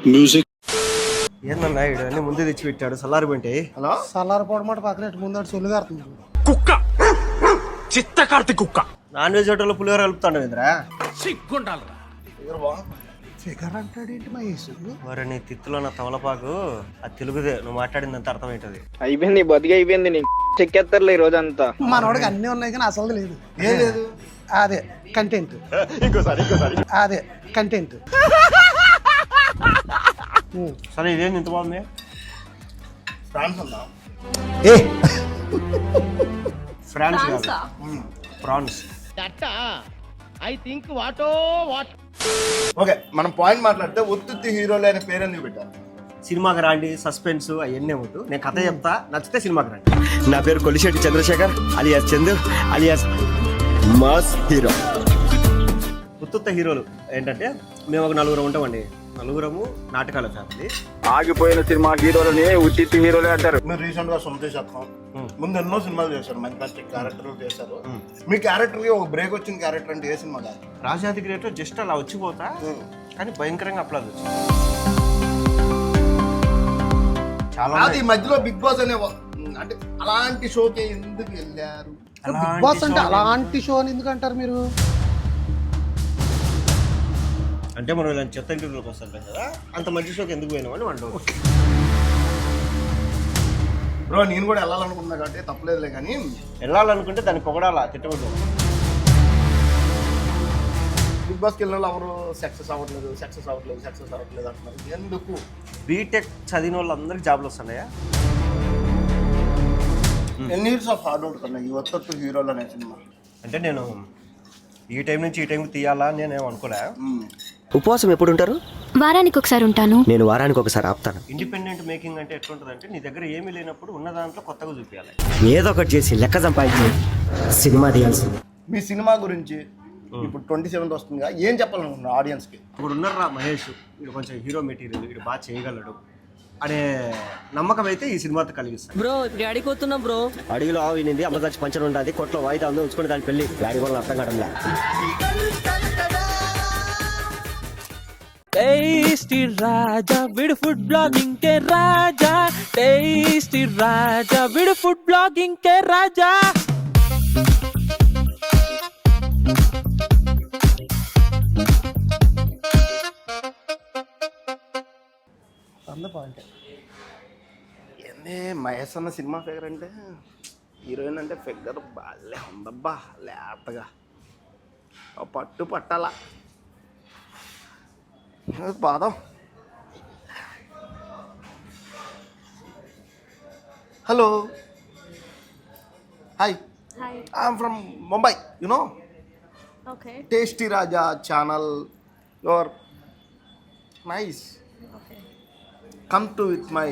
Music ఏందన్నా ఇడు అన్ని ముందే తెచ్చి పెట్టాడు సల్లారి పెంటే. హలో సల్లారి పొడమాట పక్కన ముందడు సొల్లు కారుతుంది. కుక్క చిత్త కార్తి కుక్క నాన్ వెజ్ హోటల్లో పులిహోర కలుపుతాడు ఇంద్రా. సిగ్గుండాలరా. ఫిగర్ అంటాడేంటి మహేష్? మరి నీ తిత్తులో నా తమలపాకు అది తెలుగుదే, నువ్వు మాట్లాడిందంత అర్థం ఏంటది. అయిపోయింది బతికి అయిపోయింది. నీ చెక్కేస్తారులే ఈ రోజంతా. మనోడికి అన్నీ ఉన్నాయి కానీ అసలు లేదు. ఏం లేదు. అదే కంటెంట్. అదే కంటెంట్. సరే ఇదేంది ఇంత బాగుంది? ఫ్రాన్స్ ఉందా? ఫ్రాన్స్ కాదు, ప్రాన్స్. ఓకే, మనం పాయింట్ మాట్లాడితే ఒత్తుత్తి హీరోలు అనే పేరు ఎందుకు పెట్టారు? సినిమాకి రాండి, సస్పెన్స్ అవన్నీ వద్దు, నేను కథ చెప్తా, నచ్చితే సినిమాకి రండి. నా పేరు Kolisetti Chandrasekhar alias Chandu alias mass hero. ఉత్తుత్త హీరోలు ఏంటంటే మేము ఒక నలుగురు ఉంటామండి. నలుగురము నాటకాల ఫ్యామిలీ. ఆగిపోయిన సినిమా హీరోలని ఉచిత హీరోలే అంటారు. మీరు రీసెంట్ గా సొంత శతకం ముందు ఎన్నో సినిమాలు చేశారు, మంచి మంచి క్యారెక్టర్లు చేశారు. మీ క్యారెక్టర్ కి ఒక బ్రేక్ వచ్చిన క్యారెక్టర్ అంటే ఏ సినిమా కాదు? రాజాది గ్రేట్లో జస్ట్ అలా వచ్చిపోతా, కానీ భయంకరంగా అప్లాజ్ వచ్చింది. చాలా అది మధ్యలో బిగ్ బాస్ అనే అంటే అలాంటి షోకి ఎందుకు వెళ్ళారు? బిగ్ బాస్ అంటే అలాంటి షో అని ఎందుకు అంటారు మీరు? అంటే మనం ఇలాంటి చెత్త ఇంటర్వ్యూలోకి వస్తాం కదా, అంత మంచి షోకి ఎందుకు పోయినామని అంటారు. బ్రో నేను కూడా వెళ్ళాలనుకున్నా కాబట్టి తప్పలేదులే, కానీ వెళ్ళాలనుకుంటే దాన్ని పొగడాలా, తిట్టకూడదు. బిగ్ బాస్కి వెళ్ళిన వాళ్ళు ఎవరు సక్సెస్ అవ్వట్లేదు అంటున్నారు. ఎందుకు? బీటెక్ చదివిన వాళ్ళందరికీ జాబ్లు వస్తున్నాయా? ఎన్ని ఇయర్స్ ఆఫ్ హార్డ్ వర్క్ ఉన్నాయి ఈ ఒత్తొత్తు హీరోలు అనే సినిమా. అంటే నేను ఈ టైం నుంచి ఈ టైంకి తీయాలా అని నేనేం అనుకోలే. ఉపవాసం ఎప్పుడు ఉంటారు? వారానికి ఒకసారి ఉంటాను. నేను వారానికి ఒకసారి ఆపుతాను. ఇండిపెండెంట్ మేకింగ్ అంటే ఎట్లుంటుంది అంటే, నీ దగ్గర ఏమీ లేనప్పుడు ఉన్న దాంట్లో కొత్తగా చూపించాలి. ఏదో ఒకటి చేసి లెక్క సంపాదించి సినిమా తీయాల్సింది. మీ సినిమా గురించి ఇప్పుడు 27th వస్తుందిగా, ఏం చెప్పాలనుకుంటున్నారు ఆడియన్స్కి? ఇప్పుడు ఉన్నారా మహేష్, వీడు కొంచెం హీరో మెటీరియల్, వీడు బాగా చేయగలడు అనే నమ్మకం అయితే ఈ సినిమాతో కలిగిస్తాను. బ్రో ఇప్పుడు అడిగి పోతున్నాం బ్రో. అడిగిలో ఆవు వినింది, అమ్మదాచి పంచర్ ఉంటుంది, కొట్లో వాయిదా ఉందో ఉంచుకుని దాని పెళ్లి డాడీ కూడా అర్థం కావడంలా. టేస్టీ రాజా విడు ఫుడ్ బ్లాగింగ్ కే రాజా, టేస్టీ రాజా విడు ఫుడ్ బ్లాగింగ్ కే రాజా. ఏంది మహేష్ అన్న సినిమా ఫిగర్ అంటే, హీరోయిన్ అంటే ఫిగర్ బాలే ఉందబ్బా, లేతగా పట్టు పట్టాలా బాదం. Hello, hi, I'm from Mumbai, you know tasty Raja channel, your nice, come to with my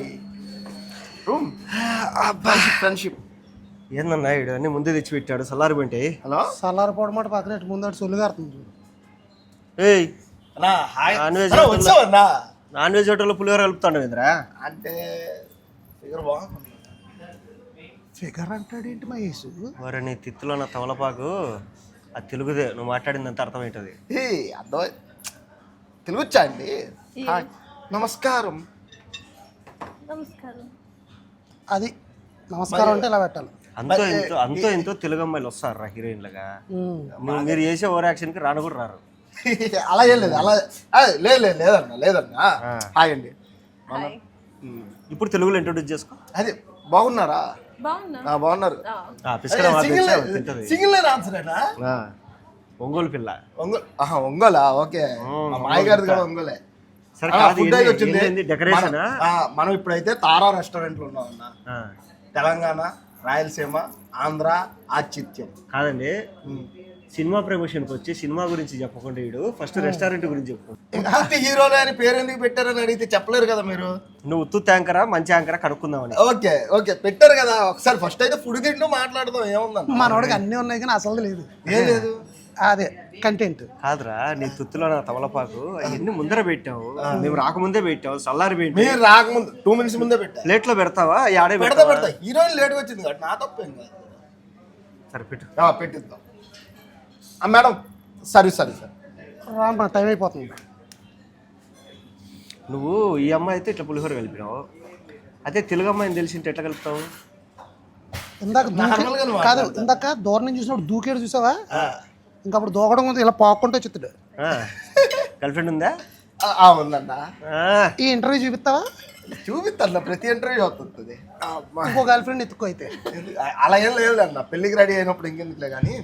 room, friendship. ఏందన్నా ఇడు అన్ని ముందే తెచ్చి పెట్టాడు సల్లారి పెంటే. హలో, సల్లారి పొడమాట పక్కన ముందడు సొల్లు కారుతుంది. ఏయ్, నాన్ వెజ్ హోటల్లో పులిహోర కలుపుతాడు ఇంద్రా. అంటే ఫిగర్ బాగుంది. ఫిగర్ అంటాడేంటి మహేష్? మరి నీ తిత్తులో నా తమలపాకు అది తెలుగుదే, నువ్వు మాట్లాడిందంత అర్థం ఏంటది. అర్థం తెలుగు వచ్చా అండి? హాయ్, నమస్కారం. అది నమస్కారం అంటే ఇలా పెట్టాలి. అంతో ఎంతో తెలుగు అమ్మాయిలు వస్తారు రా హీరోయిన్లుగా. మీరు చేసే ఓవర్ యాక్షన్ కి రాను కూడా రారు. అలా ఏం లేదు, అలా లేదన్నా. హాయ్ అండి. ఇప్పుడు తెలుగులో ఇంట్రొడ్యూస్ చేసుకో. అదే బాగున్నారా? బాగున్నారు. సింగిల్ ఆన్సరేనా? ఒంగోలు పిల్ల. ఒంగోలా? ఓకే, మాయగారిది కూడా ఒంగోలే. ఫుడ్ అయితే వచ్చింది. డెకరేషన్ మనం ఇప్పుడైతే తారా రెస్టారెంట్ లో ఉన్నాం అన్న. తెలంగాణ, రాయలసీమ, ఆంధ్ర ఆతిథ్యం కాదండి. సినిమా ప్రమోషన్కి వచ్చి సినిమా గురించి చెప్పకుండా వీడు ఫస్ట్ రెస్టారెంట్ గురించి చెప్పుకో. హీరోలు అని పేరు ఎందుకు పెట్టారని అడిగితే చెప్పలేరు కదా మీరు. నువ్వు ఉత్తు యాంకరా మంచి యాంకరా కనుక్కుందామని. ఓకే పెట్టారు కదా, ఒకసారి ఫస్ట్ అయితే ఫుడ్ తింటూ మాట్లాడదాం. ఏముందన్న, మనోడికి అన్నీ ఉన్నాయి కానీ అసలు లేదు. ఏం లేదు. అదే కంటెంట్. కాదురా, నీ తుత్తులో నా తమలపాకు అవన్నీ ముందర పెట్టావు, మేము రాకముందే పెట్టావు, సల్లారి పెట్టి. మీరు రాకముందు 2 minutes ముందే పెట్టా. ప్లేట్ లో పెడతావా? ఆడే పెడతా. హీరోయిన్ లేట్ వచ్చింది కాబట్టి నా తప్పేం కాదు. సరే పెట్టు. పెట్టిద్దాం మేడం. సరే టైం అయిపోతుంది. నువ్వు ఈ అమ్మాయి అయితే ఇట్లా పులిహోర కలిపినావు, అదే తెలుగు అమ్మాయిని తెలిసింటే ఎట్లా కలుపుతావు? ఇందాక Normal గానే కాదు, మాట్లాడతా. ఇందాక దూరం నుంచి చూసినప్పుడు దూకేడు చూసావా? ఇంకా అప్పుడు దూకడం ముందు ఇలా పాక్కుంటే చెత్తుడు. గర్ల్ ఫ్రెండ్ ఉందా? ఉందన్న. ఆ, ఈ ఇంటర్వ్యూ చూపిస్తావా? చూపిస్తాను, ప్రతి ఇంటర్వ్యూ అవుతుంది. ఇంకో గర్ల్ ఫ్రెండ్ ఎత్తుకో అయితే. అలా ఏం లేదు అన్న, పెళ్ళికి రెడీ అయినప్పుడు ఇంకెందుకులే కానీ.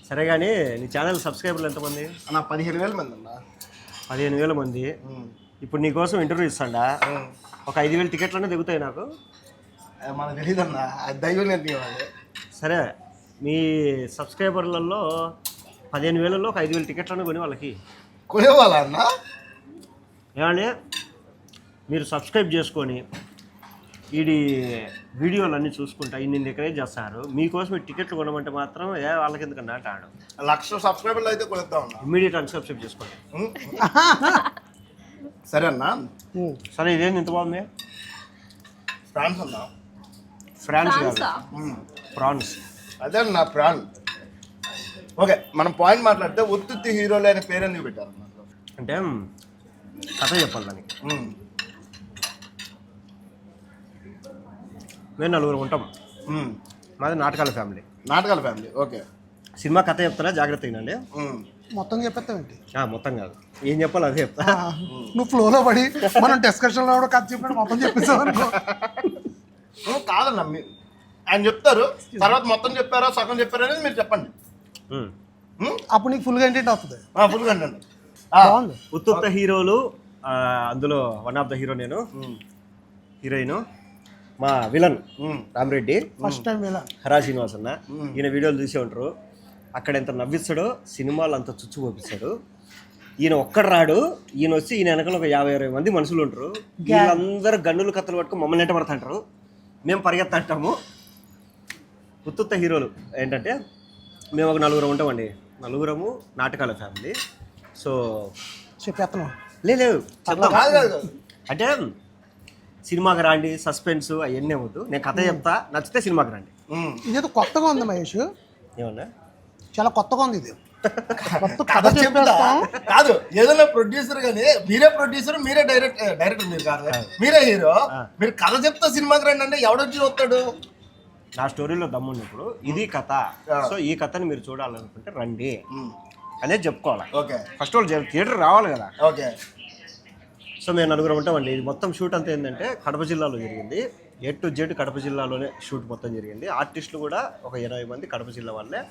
సరే కానీ నీ ఛానల్ సబ్స్క్రైబర్లు ఎంతమంది? అన్న 15,000 మంది అన్న. 15,000 మంది. ఇప్పుడు నీ కోసం ఇంటర్వ్యూ ఇస్తాడా? ఒక 5,000 టికెట్లనే దిగుతాయి నాకు. మనకు తెలియదు అన్న, అది దైవం నిర్ణయం అది. సరే, మీ సబ్స్క్రైబర్లలో 15,000లో ఒక 5,000 టికెట్లను కొని వాళ్ళకి కొనేవాళ్ళ అన్న. ఏమంటే మీరు సబ్స్క్రైబ్ చేసుకొని వీడి వీడియోలు అన్నీ చూసుకుంటా ఇన్ని ఎంకరేజ్ చేస్తారు. మీకోసం ఈ టికెట్లు కొనమంటే మాత్రం వాళ్ళకి ఎందుకన్నా ఆడు 1,00,000 సబ్స్క్రైబర్లు అయితే కొనేద్దాం అన్న. ఇమ్మీడియట్ అన్సబ్స్క్రైబ్ చేసుకోండి. సరే అన్న. సరే, ఇదేంది ఇంత బాగుంది? ఫ్రాన్స్ అన్న. ఫ్రాన్స్ కాదు, ప్రాన్స్. అదే అన్న ప్రాన్. ఓకే, మనం పాయింట్ మాట్లాడితే ఉత్తుత్తి హీరోలు అనే పేరు ఎందుకు పెట్టారు అన్న? అంటే కథ చెప్పాలి దానికి. మేము 4 ఉంటాం. మాది నాటకాల ఫ్యామిలీ. నాటకాల ఫ్యామిలీ. ఓకే. సినిమా కథ చెప్తారా? జాగ్రత్త వినండి. మొత్తం చెప్పేస్తావేంటి? మొత్తం కాదు, ఏం చెప్పాలి అదే చెప్తా. నువ్వు ఫ్లోలో పడి మనం డిస్కషన్లో కూడా కథ చెప్పాడు మొత్తం చెప్పేసావు అనుకో. కాదన్న, ఆయన చెప్తారు, తర్వాత మొత్తం చెప్పారో సగం చెప్పారో అనేది మీరు చెప్పండి. అప్పుడు నీకు ఫుల్గా ఎంటర్టైన్ అవుతుంది. ఫుల్గా అండి. బాగుంది. ఉత్తుత్త హీరోలు, అందులో వన్ ఆఫ్ ద హీరో నేను, హీరోయిన్ మా విలన్ రామిరెడ్డి, ఫస్ట్ టైం ఇలా హరా శ్రీనివాస్ అన్న. ఈయన వీడియోలు చూసే ఉంటారు. అక్కడ ఎంత నవ్విస్తాడో సినిమాలు అంత చుచ్చు పంపిస్తాడు. ఈయన ఒక్కడు రాడు, ఈయన వచ్చి ఈయన వెనకాల ఒక 50-60 మంది మనుషులు ఉంటారు. వీళ్ళందరూ గన్నులు కత్తులు పట్టుకుని మమ్మల్ని ఎంట పడుతుంటారు, మేము పరిగెత్తంటాము. ఉత్తుత్త హీరోలు ఏంటంటే మేము ఒక 4 ఉంటామండి. 4 నాటకాల ఫ్యామిలీ. సో చెప్పేస్తున్నాం. లేదు చెప్తాం. కాదు కాదు. అంటే సినిమాకి రండి, సస్పెన్స్ అవన్నీ వద్దు, నేను కథ చెప్తా, నచ్చితే సినిమాకి రండి. ఇదేదో కొత్తగా ఉంది మహేష్, ఏమన్నా చాలా కొత్తగా ఉంది ఇది. కొత్త కథ కథ చెప్తా చెప్పేస్తాం. కాదు, ఏదైనా ప్రొడ్యూసర్ కానీ మీరే ప్రొడ్యూసర్, మీరే డైరెక్టర్ మీరు కాదు, మీరే హీరో. మీరు కథ చెప్తా సినిమాకి రండి అంటే ఎవడొచ్చి వస్తాడు? నా స్టోరీలో దమ్మున్నప్పుడు ఇది కథ, సో ఈ కథని మీరు చూడాలనుకుంటే రండి అనేది చెప్పుకోవాలి. ఓకే. ఫస్ట్ వాళ్ళు థియేటర్ రావాలి కదా. ఓకే. సో మేము 4 ఉంటామండి. ఇది మొత్తం షూట్ అంతా ఏంటంటే కడప జిల్లాలో జరిగింది. A to Z కడప జిల్లాలోనే షూట్ మొత్తం జరిగింది. ఆర్టిస్టులు కూడా ఒక 80 మంది కడప జిల్లా వాళ్ళే,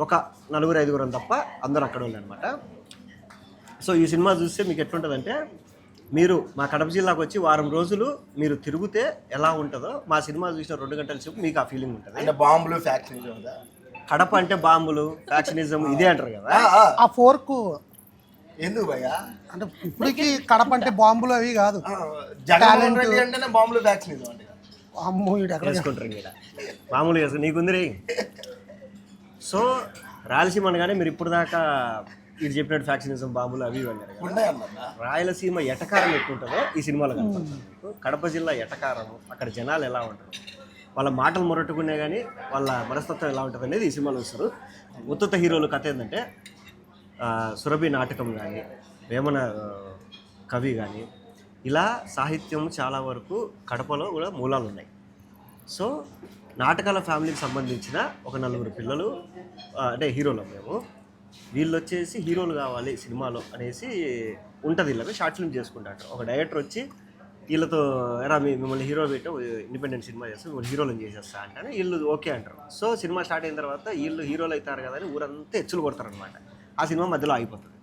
ఒక 4-5 తప్ప అందరూ అక్కడ వాళ్ళు అనమాట. సో ఈ సినిమా చూస్తే మీకు ఎట్లుంటుందంటే, మీరు మా కడప జిల్లాకు వచ్చి వారం రోజులు మీరు తిరిగితే ఎలా ఉంటుందో మా సినిమా చూసిన 2 గంటల సేపు మీకు ఆ ఫీలింగ్ ఉంటుంది. అంటే బాంబులు ఫ్యాక్టరీ కడప అంటే బాంబులు, ఫ్యాక్షనిజం ఇదే అంటారు కదా. ఆ ఫోర్కు ఎందుకు భయ్యా? అంటే ఇప్పటికి కడప అంటే బాంబులు అవి కాదు. జగన్మోహన్ రెడ్డి అంటేనే బాంబులు ఫ్యాక్టరీ అంటే అమ్మో వీడు ఎక్కడ చేసుకుంటారు ఇక్కడ మామూలుగా చేసుకుని నీకుంది రే. సో రాయలసీమ అనగానే మీరు ఇప్పుడు దాకా ఇది చెప్పినట్టు ఫ్యాక్షనిజం బాంబులు అవి అన్నారు కదా. ఉన్నాయన్నమాట. రాయలసీమ ఎటకారం ఎట్టుంటుందో ఈ సినిమాలో కనపడుతుంది. కడప జిల్లా ఎటకారము, అక్కడ జనాలు ఎలా ఉంటారు, వాళ్ళ మాటలు మొరట్టుకునే కానీ వాళ్ళ మనస్తత్వం ఎలా ఉంటుంది అనేది ఈ సినిమాలో వస్తారు. ఉత్తుత్త హీరోలు కథ ఏంటంటే, సురభి నాటకం కానీ, వేమన కవి కానీ, ఇలా సాహిత్యం చాలా వరకు కడపలో కూడా మూలాలు ఉన్నాయి. సో నాటకాల ఫ్యామిలీకి సంబంధించిన ఒక 4 పిల్లలు అంటే హీరోలు మేము. వీళ్ళు వచ్చేసి హీరోలు కావాలి సినిమాలో అనేసి ఉంటుంది. వీళ్ళకి షార్ట్ ఫిల్మ్ చేసుకుంటారు. ఒక డైరెక్టర్ వచ్చి వీళ్ళతో ఎరా మిమ్మల్ని హీరో పెట్టు, ఇండిపెండెంట్ సినిమా చేస్తే మిమ్మల్ని హీరోలను చేసేస్తా అంటే వీళ్ళు ఓకే అంటారు. సో సినిమా స్టార్ట్ అయిన తర్వాత వీళ్ళు హీరోలు అవుతారు కదా అని ఊరంతా ఎచ్చులు కొడతారనమాట. ఆ సినిమా మధ్యలో అయిపోతుంది.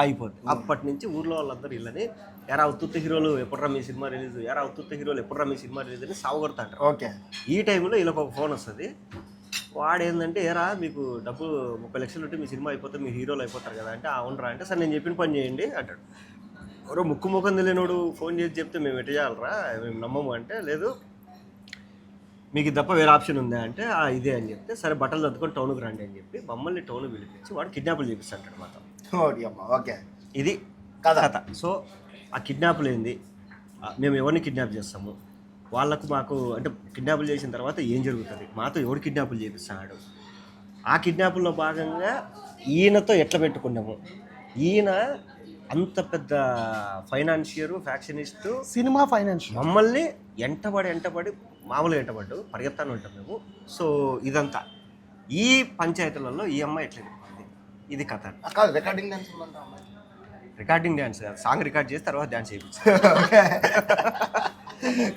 అయిపోద్ది. అప్పటి నుంచి ఊర్లో వాళ్ళందరూ వీళ్ళని ఎరా ఉత్తుత్త హీరోలు ఎప్పుడురా మీ సినిమా రిలీజ్, ఎరా ఉత్తుత్త హీరోలు ఎప్పుడురా మీ సినిమా రిలీజ్ అని సాగుకొడతాంటారు. ఓకే. ఈ టైంలో వీళ్ళకి ఒక ఫోన్ వస్తుంది. వాడు ఏంటంటే, ఎరా మీకు డబ్బు 30 లక్షలు ఉంటే మీ సినిమా అయిపోతే మీ హీరోలు అయిపోతారు కదా అంటే, అవునరా అంటే, సరే నేను చెప్పిన పని చేయండి అంటాడు. ఎవరో ముఖం తెలియనోడు ఫోన్ చేసి చెప్తే మేము ఎట్ట చేయాలరా, మేము నమ్మము అంటే, లేదు మీకు ఇది తప్ప వేరే ఆప్షన్ ఉందా అంటే, ఇదే అని చెప్తే, సరే బట్టలు తద్దుకొని టౌన్కి రండి అని చెప్పి మమ్మల్ని టౌన్కి పిలిపించి వాడు కిడ్నాపులు చేపిస్తాడు మాత్రం. ఓకే. ఇది కథ. సో ఆ కిడ్నాపులు ఏంది, మేము ఎవరిని కిడ్నాప్ చేస్తాము, వాళ్ళకు మాకు అంటే కిడ్నాపులు చేసిన తర్వాత ఏం జరుగుతుంది, మాతో ఎవడు కిడ్నాపులు చేపిస్తున్నాడు, ఆ కిడ్నాపుల్లో భాగంగా ఈయనతో ఎట్లా పెట్టుకున్నాము, ఈయన అంత పెద్ద ఫైనాన్షియర్ ఫ్యాక్షనిస్ట్ సినిమా ఫైనాన్షియల్. మమ్మల్ని ఎంటబడి మామూలుగా ఎంటబడ్డు పరిగెత్తాను ఉంటాం మేము. సో ఇదంతా ఈ పంచాయతీలలో ఈ అమ్మాయి ఎట్లా చెప్తుంది, ఇది కథ. కాదు రికార్డింగ్ డాన్స్ ఉందంట అమ్మాయి. రికార్డింగ్ డ్యాన్స్ కాదు, సాంగ్ రికార్డ్ చేసి తర్వాత డ్యాన్స్ చేయించు.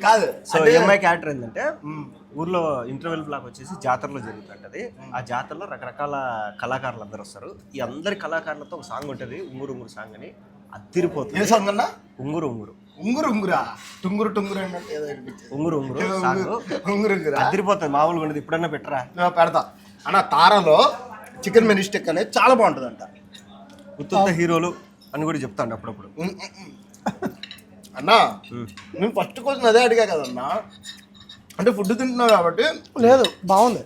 కాదు సో ఈ అమ్మాయి క్యారెక్టర్ ఏంటంటే ఊర్లో ఇంటర్వెల్ బ్లాక్ వచ్చేసి జాతరలో జరుగుతుంటది. ఆ జాతరలో రకరకాల కళాకారులు అందరు వస్తారు. ఈ అందరి కళాకారులతో ఒక సాంగ్ ఉంటుంది, ఉంగురు ఉంగురు సాంగ్ అని. అదిరిపోతుంది. ఏ సాంగ్ అన్నా? ఉంగురు ఉంగురు ఉంగురా టుంగురు అంటే ఏదో అనిపించింది. ఉంగురు సాంగ్ ఉంగురా అదిరిపోతుంది. మామూలుగా ఉండదు, ఇప్పుడన్నా పెట్టరా. పెడతా అన్న. తారాలో చికెన్ మెనిస్టిక్ అనేది చాలా బాగుంటుందంట. ఉత్త హీరోలు అని కూడా చెప్తాను అప్పుడప్పుడు. అన్నా నేను ఫస్ట్ క్వశ్చన్ అదే అడిగా కదన్నా. అంటే ఫుడ్ తింటున్నావు కాబట్టి. లేదు బాగుంది.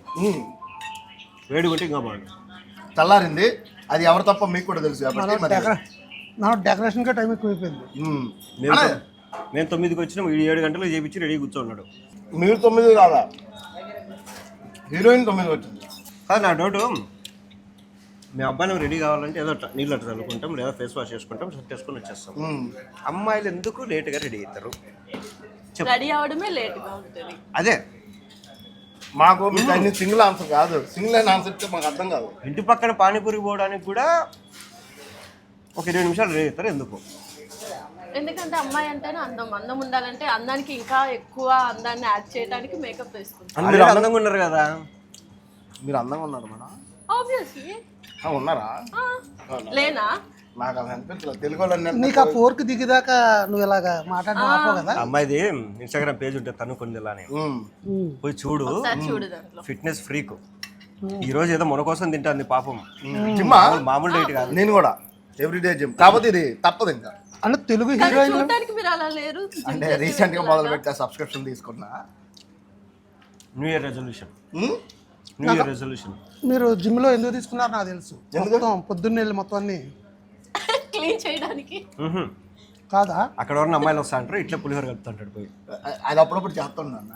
వేడి కొట్టి ఇంకా బాగుంది. చల్లారింది. అది ఎవరు తప్ప మీకు కూడా తెలుసు కాబట్టి మరి. నా డెకరేషన్కే టైం ఎక్కువైపోయింది. నేను 9కి వచ్చిన 7 గంటలకు చేపించి రెడీ కూర్చోన్నాడు. మీరు 9 కాదా, హీరోయిన్ 9 వచ్చింది. కాదు నా డౌట్, మీ అబ్బాయిని రెడీ కావాలంటే ఏదో నీళ్ళు అట్లా చల్లుకుంటాం, లేదా ఫేస్ వాష్ చేసుకుంటాం, షర్ట్ వేసుకొని వచ్చేస్తాం. అమ్మాయిలు ఎందుకు లేట్గా రెడీ అవుతారు? రెడీ అవడమే లేట్గా ఉంటుంది. అదే మాకు మీకు అన్ని సింగిల్ ఆన్సర్ కాదు, సింగిల్ అయిన ఆన్సర్ ఇస్తే మాకు అర్థం కాదు. ఇంటి పక్కన పానీపూరికి పోవడానికి కూడా ఒక 20 నిమిషాలు రెడీ అవుతారు. ఎందుకు? ఎందుకంటే అమ్మాయి అంటేనే అందం ఉండాలంటే అందానికి ఇంకా ఎక్కువ అందాన్ని యాడ్ చేయడానికి మేకప్ వేసుకుంటాం. మీరు అందంగా ఉన్నారు కదా. మీరు అందంగా ఉన్నారు మేడం. ఆబ్వియస్లీ ఉన్నారా? లేనా? నాకు అది అనిపించలేదు. తెలుగు వాళ్ళని నీకు ఆ 4కి దిగిదాకా నువ్వు ఇలాగా మాట్లాడడం ఆపవు కదా. అమ్మాయిది ఇన్స్టాగ్రామ్ పేజ్ ఉంటుంది తను ఇలానే పోయి చూడు. చూడు దాంట్లో ఫిట్నెస్ ఫ్రీక్. ఈ రోజు ఏదో మన కోసం తింటుంది పాపం. జిమ్మా మామూలు డైట్ కాదు. నేను కూడా ఎవ్రీడే జిమ్. కాకపోతే ఇది తప్పదు ఇంకా. అంటే తెలుగు హీరోయిన్ చూడడానికి మీరు అలా లేరు. అంటే రీసెంట్ గా మొదలు పెట్టా, సబ్స్క్రిప్షన్ తీసుకున్నా. New year resolution. మీరు జిమ్ లో ఎందుకు తీసుకున్నారు నాకు తెలుసు. మొత్తం పొద్దున్నే వెళ్ళి మొత్తం అన్ని క్లీన్ చేయడానికి కాదా? అక్కడ ఉన్న అమ్మాయిలు వస్తా అంటారు, ఇట్లా పులిహోర కలుపుతుంటాడు పోయి. అది అప్పుడప్పుడు చేస్తున్నా అన్న.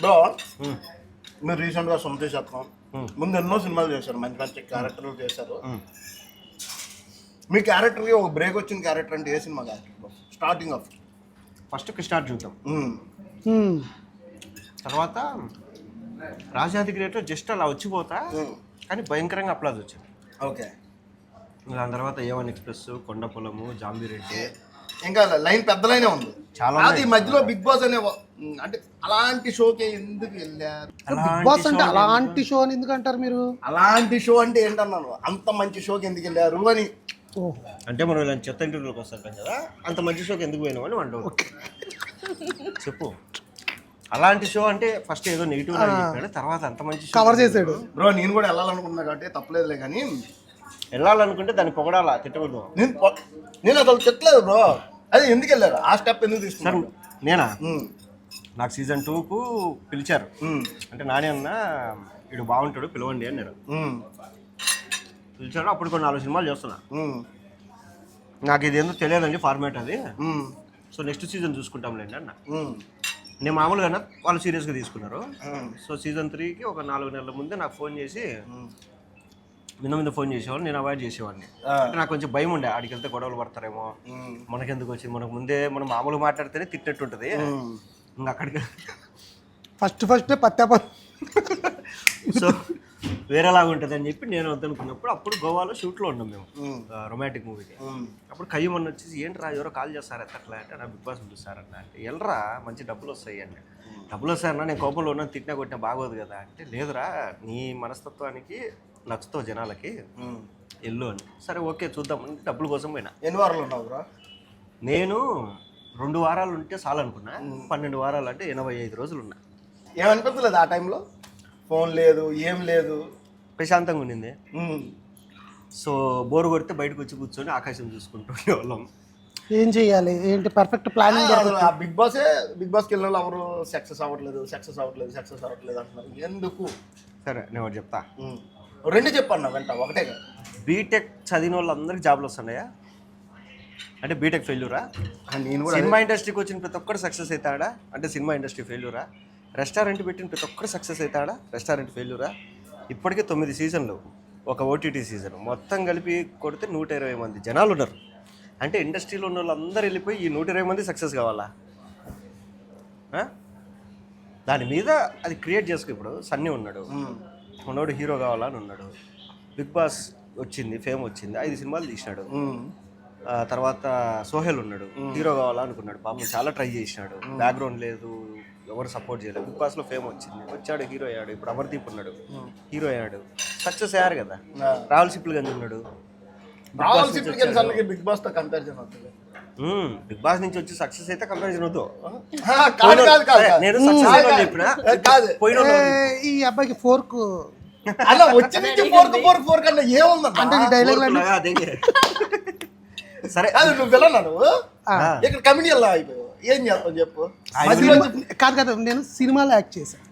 బ్రో మీరు రీసెంట్ గా సొంత శతకం ముందు ఎన్నో సినిమాలు చేశారు, మంచి మంచి క్యారెక్టర్లు చేశారు. మీ క్యారెక్టర్కి ఒక బ్రేక్ వచ్చిన క్యారెక్టర్ అంటే ఏ cinema character? Starting of first Krishnarjunam, తర్వాత రాజాది గ్రేట్లో జస్ట్ అలా వచ్చిపోతా, కానీ భయంకరంగా అప్లాజ్ వచ్చింది. ఓకే. దాని తర్వాత A1 ఎక్స్ప్రెస్, కొండ పొలము, జాంబిరెడ్డి, ఇంకా లైన్ పెద్ద లైనే ఉంది చాలా. అది మధ్యలో బిగ్ బాస్ అనే అంటే అలాంటి షోకి ఎందుకు వెళ్ళారు? బిగ్ బాస్ అంటే అలాంటి షో అని ఎందుకు అంటారు మీరు? అలాంటి షో అంటే ఏంటన్నాను, అంత మంచి షోకి ఎందుకు వెళ్ళారు అని. అంటే మనం ఇలా చెత్త ఇంటర్వ్యూలోకి వస్తాం కదా, అంత మంచి షోకి ఎందుకు పోయినావు అని అంటావు. చెప్పు. అలాంటి షో అంటే ఫస్ట్ ఏదో నెగిటివ్ చెప్పాడు, తర్వాత అంత మంచి కవర్ చేసాడు. బ్రో నేను కూడా వెళ్ళాలనుకున్నా కాబట్టి తప్పలేదులే, కానీ వెళ్ళాలనుకుంటే దాన్ని పొగడాలా, తిట్టకూడదు. నేను అసలు తిట్టలేదు బ్రో. అదే ఎందుకు వెళ్ళారు, ఆ స్టెప్ ఎందుకు తీసుకున్నారు? నేనా, నాకు సీజన్ 2కు పిలిచారు. అంటే నాని అన్న వీడు బాగుంటాడు పిలవండి అని నేను పిలిచాడు. అప్పుడు కొన్ని 4 సినిమాలు చేస్తున్నా. నాకు ఇది ఎందుకు తెలియదండి ఫార్మాట్ అది. సో నెక్స్ట్ సీజన్ చూసుకుంటాంలేండి అన్న. నేను మామూలుగా వాళ్ళు సీరియస్గా తీసుకున్నారు. సో సీజన్ 3కి ఒక 4 నెలల ముందే నాకు ఫోన్ చేసి ముందు ఫోన్ చేసేవాళ్ళు, నేను అవాయిడ్ చేసేవాడిని. అంటే నాకు కొంచెం భయం ఉండే, ఆడికి వెళ్తే గొడవలు పడతారేమో, మనకెందుకు వచ్చింది, మనకు ముందే మనం మామూలుగా మాట్లాడితేనే తిట్టట్టు ఉంటుంది. ఇంకా అక్కడికి ఫస్ట్ పత్తా. సో వేరేలాగా ఉంటుంది అని చెప్పి నేను వద్దనుకున్నప్పుడు అప్పుడు గోవాలో షూట్లో ఉన్నాం మేము, రొమాంటిక్ మూవీకి. అప్పుడు కయ్యమని వచ్చేసి ఏంట్రా ఎవరో కాల్ చేస్తారు అట్లా అంటే, నా బిగ్ బాస్ పిలుస్తారన్న అంటే, వెళ్ళరా మంచి డబ్బులు వస్తాయి అంటే. డబ్బులు వస్తాయన్నా నేను కోపంలో ఉన్నా తిట్టినా కొట్టినా బాగోదు కదా అంటే, లేదురా నీ మనస్తత్వానికి నచ్చుతావు జనాలకి, ఎల్లు అని. సరే ఓకే చూద్దాం అని డబ్బుల కోసం పోయినా. ఎన్ని వారాలు ఉన్నావు బ్రో? నేను 2 వారాలు ఉంటే చాలు అనుకున్నా. 12 వారాలు అంటే 85 రోజులు ఉన్నా. ఏమనిపించలేదు ఆ టైంలో? ఫోన్ లేదు, ఏం లేదు, ప్రశాంతంగా ఉండింది. సో బోర్ కొడితే బయటకు వచ్చి కూర్చొని ఆకాశం చూసుకుంటుండే వాళ్ళం. ఏం చెయ్యాలి ఏంటి పర్ఫెక్ట్ ప్లానింగ్. ఆ బిగ్ బాస్కి వెళ్ళిన వాళ్ళు ఎవరు సక్సెస్ అవ్వట్లేదు అంటున్నారు, ఎందుకు? సరే నేను ఒకటి చెప్తా, 2 చెప్పన్నా వెంట, ఒకటే కదా. బీటెక్ చదివిన వాళ్ళందరికీ జాబ్లు వస్తున్నాయా అంటే బీటెక్ ఫెయిల్యూరా? నేను కూడా సినిమా ఇండస్ట్రీకి వచ్చిన ప్రతి ఒక్కరు సక్సెస్ అవుతాడా అంటే సినిమా ఇండస్ట్రీ ఫెయిల్యూరా? రెస్టారెంట్ పెట్టిన ప్రతి ఒక్కరు సక్సెస్ అవుతాడా? రెస్టారెంట్ ఫెయిల్యూరా? ఇప్పటికే 9 సీజన్లు ఒక ఓటీటీ సీజన్ మొత్తం కలిపి కొడితే 120 మంది జనాలు ఉన్నారు. అంటే ఇండస్ట్రీలో ఉన్న వాళ్ళందరూ వెళ్ళిపోయి ఈ 120 మంది సక్సెస్ కావాలా? దాని మీద అది క్రియేట్ చేసుకో. ఇప్పుడు సన్నీ ఉన్నాడు, ఉన్నోడు హీరో కావాలని ఉన్నాడు. బిగ్ బాస్ వచ్చింది, ఫేమ్ వచ్చింది, 5 సినిమాలు తీసినాడు. తర్వాత సోహెల్ ఉన్నాడు, హీరో కావాలనుకున్నాడు, పాపం చాలా ట్రై చేసినాడు, బ్యాక్గ్రౌండ్ లేదు, ఎవరు సపోర్ట్ చేయలేదు. బిగ్ బాస్లో ఫేమ్ వచ్చింది, వచ్చాడు, హీరో అయ్యాడు. ఇప్పుడు అమర్దీప్ ఉన్నాడు, హీరో అయ్యాడు, సక్సెస్ అయ్యారు కదా. రాహుల్ సిప్లిగంజ్ ఉన్నాడు, బిగ్ బాస్ తో కంపారిజన్ అవుతుంది. బిగ్ బాస్ నుంచి వచ్చి సక్సెస్ అయితే కంపారిజన్ వద్దు. నేను చెప్పిన ఈ అబ్బాయికి ఫోర్క్ అలా వచ్చి నుంచి ఫోర్ కన్నా ఏముంది అంటే ఈ డైలాగ్ సరే నువ్వు వెళ్ళన్నా నువ్వు ఇక్కడ కమిడియన్ అయిపోయావు, ఏం చేస్తావు చెప్పు. కాదు నేను సినిమాలో యాక్ట్ చేశాను,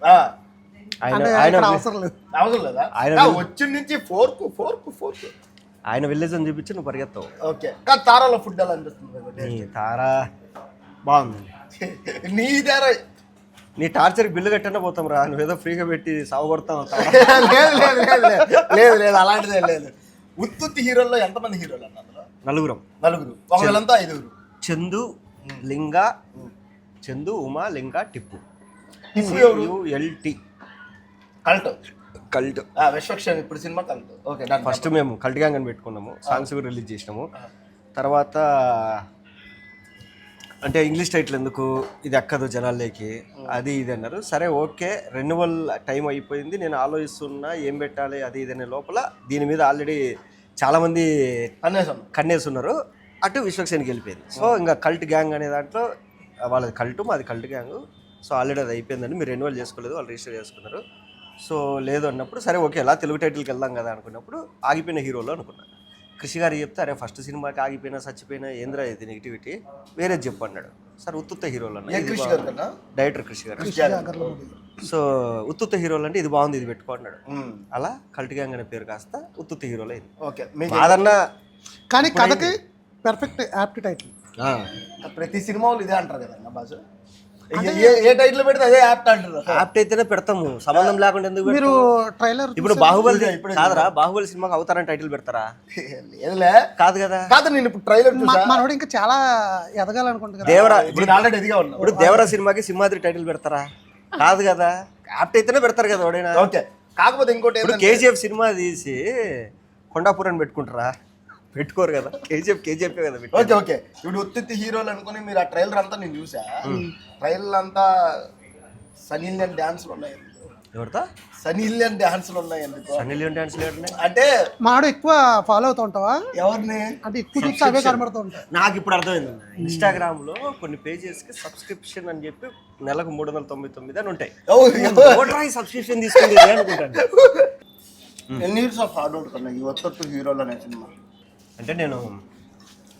అవసరం లేదు. అవసరం లేదా? వచ్చి నుంచి ఫోర్క్ ఆయన విలేజ్ అని చూపించి నువ్వు పరిగెత్తావు. ఓకే, కానీ తారాలో ఫుడ్ ఎలా అనిపిస్తుంది? తారా బాగుంది. నీ తారా నీ టార్చర్ బిల్లు కట్టనే పోతాం రా, నువ్వేదో ఫ్రీగా పెట్టి సాగు కొడతావు. లేదు అలాంటిదే లేదు. ఉత్తుత్తి హీరోల్లో ఎంతమంది హీరోలు అన్న? నలుగురు. ఒకళ్ళంతా 5. చందు, లింగ, చందు, ఉమా, లింగ, టిప్పు. కల్ట్ విశ్వక్షేణ్ ఇప్పుడు సినిమా కల్ట్. ఓకే, ఫస్ట్ మేము కల్ట్ గ్యాంగ్ అని పెట్టుకున్నాము, సాంగ్స్ కూడా రిలీజ్ చేసినాము. తర్వాత అంటే ఇంగ్లీష్ టైటిల్ ఎందుకు, ఇది ఎక్కదు జనాల్లోకి, అది ఇది అన్నారు. సరే ఓకే, రెన్యువల్ టైం అయిపోయింది, నేను ఆలోచిస్తున్నా ఏం పెట్టాలి అది ఇది అనే లోపల దీని మీద ఆల్రెడీ చాలామంది కన్నేసి ఉన్నారు. అటు విశ్వక్షేణ్కి వెళ్ళిపోయింది. సో ఇంకా కల్ట్ గ్యాంగ్ అనే దాంట్లో వాళ్ళది కల్టు, మాది కల్ట్ గ్యాంగ్. సో ఆల్రెడీ అది అయిపోయిందండి, మీరు రెన్యువల్ చేసుకోలేదు, వాళ్ళు రిజిస్టర్ చేసుకున్నారు. సో లేదు అన్నప్పుడు సరే ఓకే, ఎలా తెలుగు టైటిల్కి వెళ్దాం కదా అనుకున్నప్పుడు ఆగిపోయిన హీరోలు అనుకున్నాను. కృషి గారు చెప్తే అరే ఫస్ట్ సినిమాకి ఆగిపోయినా చచ్చిపోయినా ఏంద్రా ఇది నెగిటివిటీ, వేరే చెప్పు అన్నాడు. సార్ ఉత్తుత్త హీరోలు అన్న, డైరెక్టర్ కృషి గారు. సో ఉత్తుత్త హీరోలు అంటే ఇది బాగుంది, ఇది పెట్టుకున్నాడు. అలా కల్ట్ గ్యాంగ్ అనే పేరు కాస్త ఉత్తుత్త హీరోలు అయింది. అదన్నా కానీ కథకి పర్ఫెక్ట్ యాప్ట్ టైటిల్. ప్రతి సినిమాలు ఇదే అంటారు కదన్న బాసు, ఏ టైటిల్ పెడితే అదే యాప్ట్ అంటారు. యాప్ట్ అయితేనే పెడతాము, సంబంధం లేకుండా ఎందుకు? మీరు ట్రైలర్ ఇప్పుడు బాహుబలి కాదురా, బాహుబలి సినిమాకి అవతారని టైటిల్ పెడతారా? కాదు కదా. కాదు, నేను ఇప్పుడు ట్రైలర్ మనోడు ఇంకా చాలా ఎదగాలనుకుంటున్నా. దేవరా ఆల్రెడీ ఎదిగా ఉన్నా. ఇప్పుడు దేవరా సినిమాకి సింహాద్రి టైటిల్ పెడతారా? కాదు కదా, యాప్ట్ అయితేనే పెడతారు కదా ఎవడైనా. ఓకే, కాకపోతే ఇంకోటి ఇప్పుడు కేజీఎఫ్ సినిమా తీసి కొండాపురం పెట్టుకుంటారా? పెట్టుకోరు కదా. కేజీఎఫ్ కదా. ఓకే ఓకే, ఇప్పుడు ఉత్తి హీరోలు అనుకుని మీరు ఆ ట్రైలర్ అంతా నేను చూసా. ట్రైలర్ అంతా సన్నీ లియోన్ డాన్స్లు ఉన్నాయి. ఎవరితో? సన్నీ లియోన్ డాన్స్లు ఉన్నాయి. సన్నీ లియోన్ డాన్స్ అంటే మాడు ఎక్కువ ఫాలో అవుతూ ఉంటావా? ఎవరిని అంటే ఎక్కువ చూస్తే అవే కనబడుతూ ఉంటాయి. నాకు ఇప్పుడు అర్థమైంది, ఇన్స్టాగ్రామ్ లో కొన్ని పేజెస్ కి సబ్స్క్రిప్షన్ అని చెప్పి నెలకు 399 అని ఉంటాయి. సబ్స్క్రిప్షన్ తీసుకుంది అనుకుంటాను. ఎన్ని ఇయర్స్ ఆఫ్ హార్డ్ వర్క్ అన్న ఈ ఒత్తొత్తు హీరోలు అనే సినిమా? అంటే నేను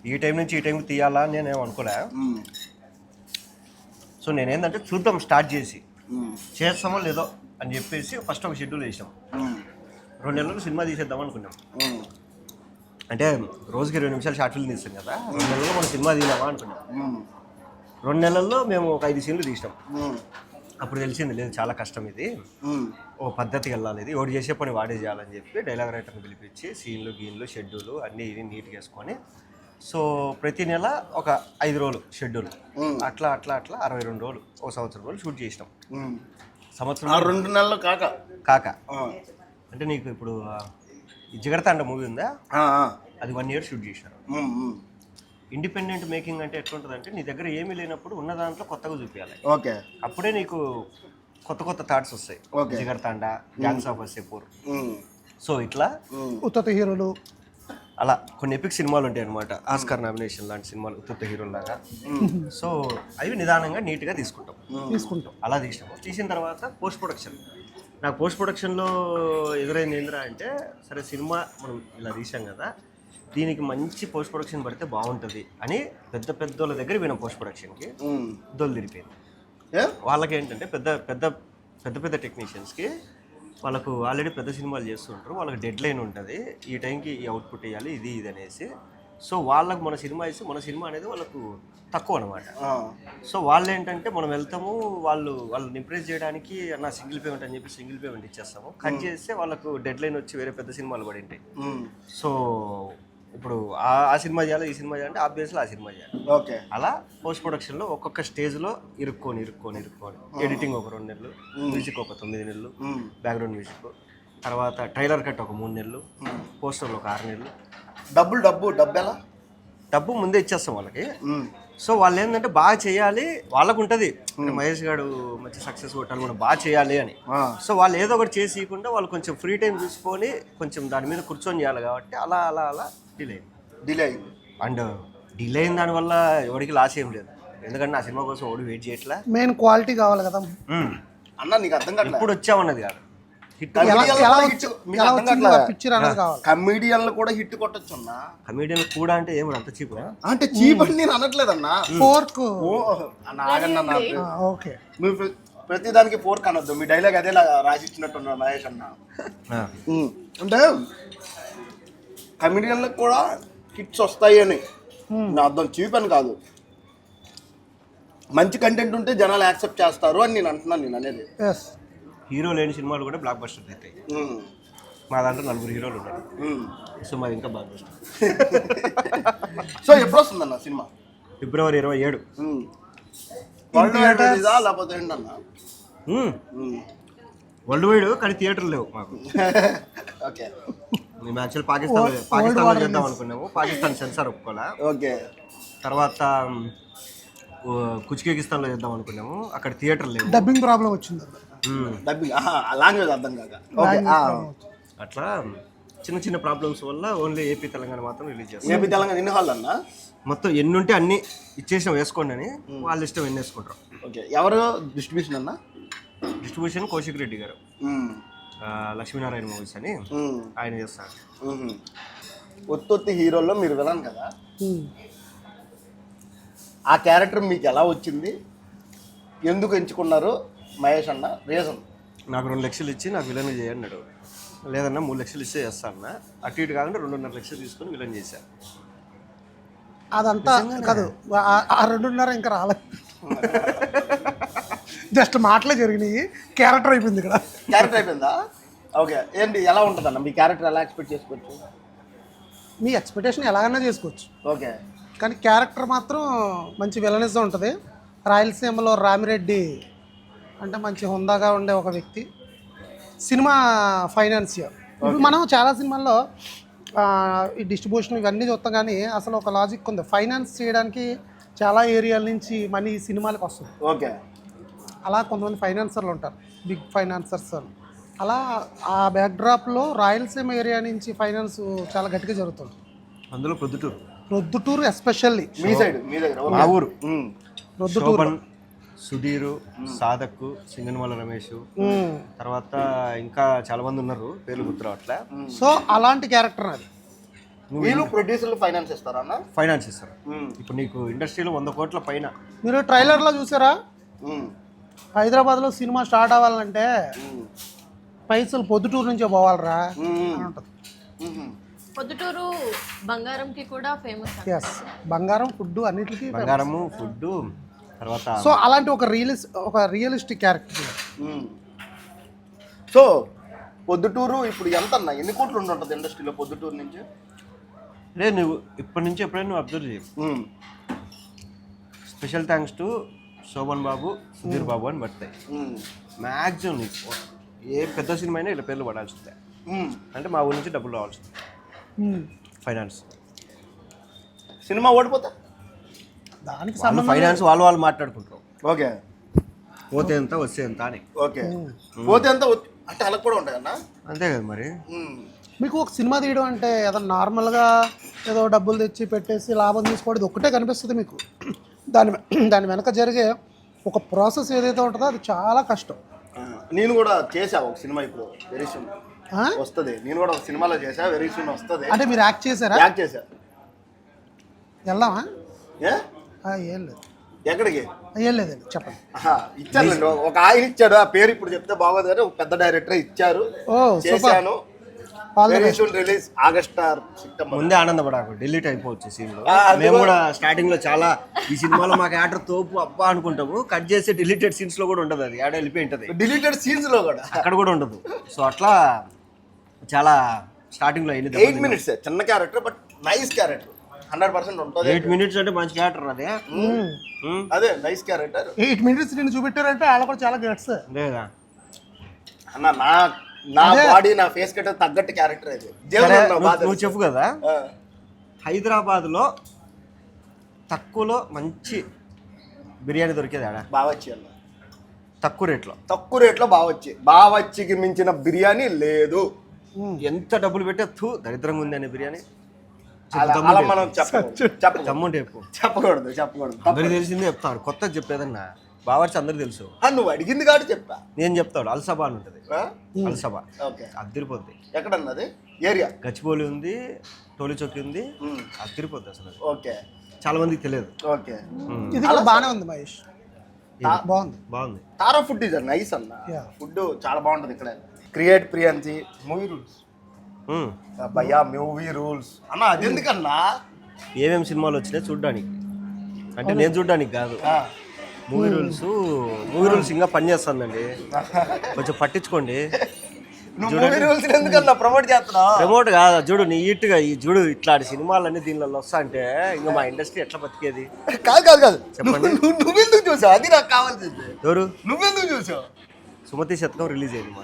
ఈ టైం నుంచి ఈ టైంకి తీయాలా అని నేనేం అనుకోలే. సో నేనేంటంటే చూద్దాం, స్టార్ట్ చేస్తామో లేదో అని చెప్పేసి ఫస్ట్ ఒక షెడ్యూల్ వేసాం. 2 నెలలు సినిమా తీసేద్దాం అనుకున్నాం. అంటే రోజుకి 20 నిమిషాలు షార్ట్ ఫిల్మ్ తీస్తాం కదా, 2 నెలల్లో మనం సినిమా తీయామా అనుకున్నాం. 2 నెలల్లో మేము ఒక 5 సీన్లు తీసినాం. అప్పుడు తెలిసింది లేదు చాలా కష్టం, ఇది ఓ పద్ధతికి వెళ్ళాలి, ఇది ఒకటి చేసే పని వాడే చేయాలని చెప్పి డైలాగ్ రైటర్ని పిలిపించి సీన్లు గీన్లు షెడ్యూల్ అన్నీ ఇవి నీట్గా వేసుకొని, సో ప్రతి నెల ఒక 5 రోజులు షెడ్యూల్, అట్లా 62 రోజులు, ఒక సంవత్సరం రోజులు షూట్ చేసినాం. సంవత్సరం 2 నెలలు కాక అంటే నీకు ఇప్పుడు జిగర్తాండ మూవీ ఉందా, అది 1 year షూట్ చేసినారు. ఇండిపెండెంట్ మేకింగ్ అంటే ఎట్లుంటుంది అంటే నీ దగ్గర ఏమీ లేనప్పుడు ఉన్న దాంట్లో కొత్తగా చూపించాలి. ఓకే, అప్పుడే నీకు కొత్త థాట్స్ వస్తాయి. Jigarthanda, gangs of Wasseypur, so ఇట్లా ఉత్తత హీరోలు, అలా కొన్ని ఎపిక్ సినిమాలు ఉంటాయి అనమాట. ఆస్కార్ నామినేషన్ లాంటి సినిమాలు ఉత్తత హీరోలు లాగా. సో అవి నిదానంగా నీట్గా తీసుకుంటాం. అలా తీసిన తర్వాత పోస్ట్ ప్రొడక్షన్. నాకు పోస్ట్ ప్రొడక్షన్లో ఎదురైంది ఏంద్రా అంటే, సరే సినిమా మనం ఇలా తీసాం కదా, దీనికి మంచి పోస్ట్ ప్రొడక్షన్ పడితే బాగుంటుంది అని పెద్దోళ్ళ దగ్గర పోయిన పోస్ట్ ప్రొడక్షన్కి దొల్లు తిరిపోయింది. వాళ్ళకి ఏంటంటే పెద్ద టెక్నీషియన్స్కి వాళ్ళకు ఆల్రెడీ పెద్ద సినిమాలు చేస్తుంటారు, వాళ్ళకి డెడ్ లైన్ ఉంటుంది, ఈ టైంకి ఈ అవుట్పుట్ వేయాలి ఇది అనేసి. సో వాళ్ళకు మన సినిమా ఇస్తే మన సినిమా అనేది వాళ్ళకు తక్కువ అనమాట. ఆ, సో వాళ్ళు ఏంటంటే మనం వెళ్తాము, వాళ్ళని ఇంప్రెస్ చేయడానికి నా సింగిల్ పేమెంట్ అని చెప్పి సింగిల్ పేమెంట్ ఇచ్చేస్తాము. కట్ చేస్తే వాళ్ళకు డెడ్ లైన్ వచ్చి వేరే పెద్ద సినిమాలు పడి ఉంటాయి. ఉమ్, సో ఇప్పుడు ఆ సినిమా చేయాలి, ఈ సినిమా చేయాలంటే ఆబ్వియస్లీ ఆ సినిమా చేయాలి. ఓకే. అలా పోస్ట్ ప్రొడక్షన్లో ఒక్కొక్క స్టేజ్లో ఇరుక్కొని ఎడిటింగ్ ఒక 2 నెలలు, మ్యూజిక్ ఒక 9 నెలలు, బ్యాక్గ్రౌండ్ మ్యూజిక్, తర్వాత ట్రైలర్ కట్ ఒక 3 నెలలు, పోస్టర్లు ఒక 6 నెలలు. డబ్బు ఎలా? డబ్బు ముందే ఇచ్చేస్తాం వాళ్ళకి. ఉమ్, సో వాళ్ళు ఏంటంటే బాగా చేయాలి, వాళ్ళకు ఉంటుంది మహేష్ గారు మంచి సక్సెస్ కొట్టాలి, మనం బాగా చేయాలి అని. సో వాళ్ళు ఏదో ఒకటి చేసియకుండా వాళ్ళు కొంచెం ఫ్రీ టైం చూసుకొని కొంచెం దాని మీద కూర్చొని చేయాలి కాబట్టి అలా అలా అలా డిలే అయింది. అండ్ డిలే అయిన దానివల్ల ఎవరికి లాస్ ఏం లేదు, ఎందుకంటే ఆ సినిమా కోసం ఎవడు వెయిట్ చేయట్లా. మెయిన్ క్వాలిటీ కావాలి కదా. అన్న నీకు అర్థం కావట్లేదు, ఇప్పుడు వచ్చామన్నది కాదు, హిట్ పిక్చర్ అనేది కావాలి. కమెడియన్లు కూడా హిట్ కొట్టచ్చు అన్న. కమేడియన్ కూడా అంటే ఏమి అంత చీప్ అంటే చీప్ అని నేను అనట్లేదన్నా. Fork Naganna okay. మీరు ప్రతి దానికి ఫోర్క్ అనొద్దు, మీ డైలాగ్ అదే రాసి ఇచ్చినట్టున్నారు మహేష్ అన్న. అంటే కమెడియన్లకు కూడా హిట్స్ వస్తాయి అని నా అర్థం, చీప్ అని కాదు. మంచి కంటెంట్ ఉంటే జనాలు యాక్సెప్ట్ చేస్తారు అని నేను అంటున్నాను. నేను అనేది హీరో లేని సినిమాలు కూడా బ్లాక్ బస్టర్ అవుతాయి. మా దాంట్లో 4 హీరోలు ఉన్నారు, సో మాది ఇంకా బ్లాక్ బస్టర్. సో ఎప్పుడు వస్తుందన్న సినిమా? ఫిబ్రవరి 27. లేకపోతే ఏంటన్నా వరల్డ్ వైడ్, కానీ థియేటర్లు లేవు మాకు. ఓకే. మేము యాక్చువల్ పాకిస్తాన్లో చేద్దాం అనుకున్నాము, పాకిస్తాన్ సెన్సార్ ఒప్పుకోలే. ఓకే. తర్వాత కుచ్కిగిస్తాన్లో చేద్దాం అనుకున్నాము, అక్కడ థియేటర్ లేవు, డబ్బింగ్ ప్రాబ్లం వచ్చింది. డబ్బింగ్ లాంగ్వేజ్ అర్థం కాక. అట్లా చిన్న చిన్న ప్రాబ్లమ్స్ వల్ల ఓన్లీ ఏపీ తెలంగాణ మాత్రం రిలీజ్ చేస్తాం. ఏపీ తెలంగాణ ఎన్ని హాల్ అన్న? మొత్తం ఎన్ని ఉంటే అన్ని ఇచ్చేసాం, వేసుకోండి అని వాళ్ళ ఇష్టం ఎన్ని వేసుకుంటారు. ఓకే. ఎవరు డిస్ట్రిబ్యూషన్ అన్న? డిస్ట్రిబ్యూషన్ కౌశిక్ రెడ్డి గారు, లక్ష్మీనారాయణ మూవీస్ అని ఆయన చేస్తారు. ఒత్తొత్తి హీరోల్లో మీరు విలన్ కదా, ఆ క్యారెక్టర్ మీకు ఎలా వచ్చింది, ఎందుకు ఎంచుకున్నారు మహేష్ అన్న? రీజన్? నాకు 2 లక్షలు ఇచ్చి నాకు విలన్ చేయన్నాడు, లేదన్నా 3 లక్షలు ఇస్తే చేస్తాను. అటు ఇటు కాకుండా 2.5 లక్షలు తీసుకొని విలన్ చేశాను. అదంతా కాదు, ఆ 2.5 ఇంకా రాలేదు, జస్ట్ మాటలే జరిగినాయి, క్యారెక్టర్ అయిపోయింది ఇక్కడ. క్యారెక్టర్ అయిపోయిందా? ఓకే. ఏంటి ఎలా ఉంటుందన్న మీ క్యారెక్టర్, ఎలా ఎక్స్పెక్ట్ చేసుకోవచ్చు? మీ ఎక్స్పెక్టేషన్ ఎలాగైనా చేసుకోవచ్చు, ఓకే. కానీ క్యారెక్టర్ మాత్రం మంచి విలనిజం ఉంటుంది. రాయలసీమలో రామిరెడ్డి అంటే మంచి హుందాగా ఉండే ఒక వ్యక్తి, సినిమా ఫైనాన్సియర్. ఇప్పుడు మనం చాలా సినిమాల్లో ఈ డిస్ట్రిబ్యూషన్ ఇవన్నీ చూస్తాం, కానీ అసలు ఒక లాజిక్ ఉంది. ఫైనాన్స్ చేయడానికి చాలా ఏరియాల నుంచి మనీ సినిమాలకు వస్తుంది. ఓకే. అలా కొంతమంది ఫైనాన్సర్లు ఉంటారు, బిగ్ ఫైనాన్సర్స్ అని. అలా ఆ బ్యాక్డ్రాప్లో రాయలసీమ ఏరియా నుంచి ఫైనాన్స్ చాలా గట్టిగా జరుగుతుంది. అందులో ప్రొద్దుటూరు ఎస్పెషల్లీ. మీ సైడ్, మీ దగ్గర మా ఊరు ప్రొద్దుటూరు, సుధీరు, సాధక్, సింగన్మల రమేష్, తర్వాత ఇంకా చాలా మంది ఉన్నారు, పేర్లు గుర్తురావట్లే. సో అలాంటి క్యారెక్టర్ అది. వీళ్ళు ప్రొడ్యూసర్లు ఫైనాన్స్ ఇస్తారా అన్న? ఫైనాన్స్ ఇస్తారు. ఇప్పుడు నీకు ఇండస్ట్రీలో 100 కోట్ల పైన. మీరు ట్రైలర్లో చూసారా, హైదరాబాద్లో సినిమా స్టార్ట్ అవ్వాలంటే పైసలు పొద్దుటూరు నుంచే పోవాలరా అని ఉంటుంది. పొద్దుటూరు బంగారంకి కూడా ఫేమస్. ఎస్, బంగారం ఫుడ్ అన్నిటికీ బంగారము ఫుడ్. తర్వాత సో అలాంటి ఒక రియలిస్టిక్ క్యారెక్టర్. సో పొద్దుటూరు ఇప్పుడు ఎంత అన్న, ఎన్ని కోట్లు ఉంటుంది ఇండస్ట్రీలో పొద్దుటూరు నుంచి? లేదు, నువ్వు ఇప్పటి నుంచి ఎప్పుడైనా నువ్వు అబ్జర్వ్ చేయి. స్పెషల్ థ్యాంక్స్ టు శోభన్ బాబు, సుధీర్ బాబు అని పడతాయి. మ్యాక్సిమం నీకు ఏ పెద్ద సినిమా అయినా ఇలా పేర్లు పడాల్సి వస్తాయి. అంటే మా ఊరి నుంచి డబ్బులు రావాల్సి వస్తాయి. ఫైనాన్స్ సినిమా ఓడిపోతా దానికి ఫైనాన్స్ వాళ్ళు మాట్లాడుకుంటారు. ఓకే. పోతే ఎంత వస్తే ఎంత అని. ఓకే. పోతే ఎంత అంటే అలా కూడా ఉంటాయన్నా? అంతే కదా మరి. మీకు ఒక సినిమా తీయడం అంటే ఏదో నార్మల్గా ఏదో డబ్బులు తెచ్చి పెట్టేసి లాభం తీసుకోవడం ఒక్కటే కనిపిస్తుంది మీకు. దాని వెనక జరిగే ఒక ప్రాసెస్ ఏదైతే ఉంటుందో అది చాలా కష్టం. నేను కూడా చేసా ఒక సినిమా, ఇప్పుడు వెరీ సూన్ వస్తుంది. నేను కూడా ఒక సినిమాలో చేసా, వెరీ సూన్ వస్తుంది. అంటే మీరు యాక్ట్ చేశారా? యాక్ట్ చేసా. వెళ్దామా? ఏం లేదు. ఎక్కడికి? ఏం లేదండి, చెప్పండి. ఇచ్చాను, ఒక ఆయన ఇచ్చాడు, ఆ పేరు ఇప్పుడు చెప్తే బాగోదు కానీ ఒక పెద్ద డైరెక్టర్ ఇచ్చారు, చేశాను. Very soon release August or September. ముందే ఆనందపడాకు, డిలీట్ అయిపోవచ్చు సీన్లు. అది మేము కూడా స్టార్టింగ్ లో చాలా ఈ సినిమాలో మాకు యాక్టర్ తోపు అబ్బా అనుకుంటాము, కట్ చేసి డిలీటెడ్ సీన్స్ లో కూడా ఉండదు, అది యాడ్ వెళ్ళిపోయి ఉంటుంది, డిలీటెడ్ సీన్స్ లో కూడా అక్కడ కూడా ఉండదు. సో అట్లా చాలా స్టార్టింగ్ లో 8 minutes చిన్న క్యారెక్టర్ బట్ నైస్ క్యారెక్టర్ 100% ఉంటుంది. 8 minutes అంటే మంచి క్యారెక్టర్ అదే. అదే నైస్ క్యారెక్టర్. 8 minutes నేను చూపెట్టారంటే వాళ్ళు కూడా చాలా గట్స్. లేదా అన్న నా బాడీ నా ఫేస్ కట్ తగ్గట్టు క్యారెక్టర్ అది. నువ్వు చెప్పు కదా, హైదరాబాద్ లో తక్కువలో మంచి బిర్యానీ దొరికేది ఆడ బావచ్చి అన్న తక్కువ రేట్లో బావచ్చికి మించిన బిర్యానీ లేదు. ఎంత డబ్బులు పెట్టే దరిద్రంగా ఉంది అనే బిర్యానీ అలా మనం చెప్పకూడదు. దమ్ముంటే అందరికి తెలిసిందే చెప్తాడు, కొత్తగా చెప్పేదన్నా బావర్చి అందరికి తెలుసు. నువ్వు అడిగింది కాబట్టి చెప్పా. నేను చెప్తాడు అల్సబా అని ఉంటుంది, అల్సబా అద్దరిపోద్ది. ఎక్కడన్నది ఏరియా? గచ్చిబౌలి ఉంది, టోలీ చౌకి ఉంది, అద్దరిపోద్ది అసలు. ఓకే, చాలా మందికి తెలియదు. ఓకే, ఇది కూడా బాగానే ఉంది మహేష్, బాగుంది. తారా ఫుడ్ ఇస్ నైస్ అన్న, ఫుడ్ చాలా బాగుంటుంది ఇక్కడ. క్రియేట్ ప్రియాన్సీ మూవీ రూల్స్ భయ్యా, మూవీ రూల్స్ అన్న. అది ఎందుకన్నా ఏమేమి సినిమాలు వచ్చినాయి చూడ్డానికి, అంటే నేను చూడ్డానికి కాదు. మూవీ రూల్స్ ఇంకా పనిచేస్తుందండి, కొంచెం పట్టించుకోండి. మూవీ రూల్స్ ఎందుకన్నా ప్రమోట్ చేస్తున్నావు? ప్రమోట్ కాదు, చూడు నీట్గా ఈ చూడు ఇట్లాంటి సినిమాలన్నీ దీనిలో వస్తా అంటే ఇంకా మా ఇండస్ట్రీ ఎట్లా బతికేది? కాదు చెప్పండి. నువ్వెందుకు చూసావు? అది నాకు కావాల్సింది. ఎవరు? నువ్వెందుకు చూసావు? సుమతి శతకం రిలీజ్ అయింది, మా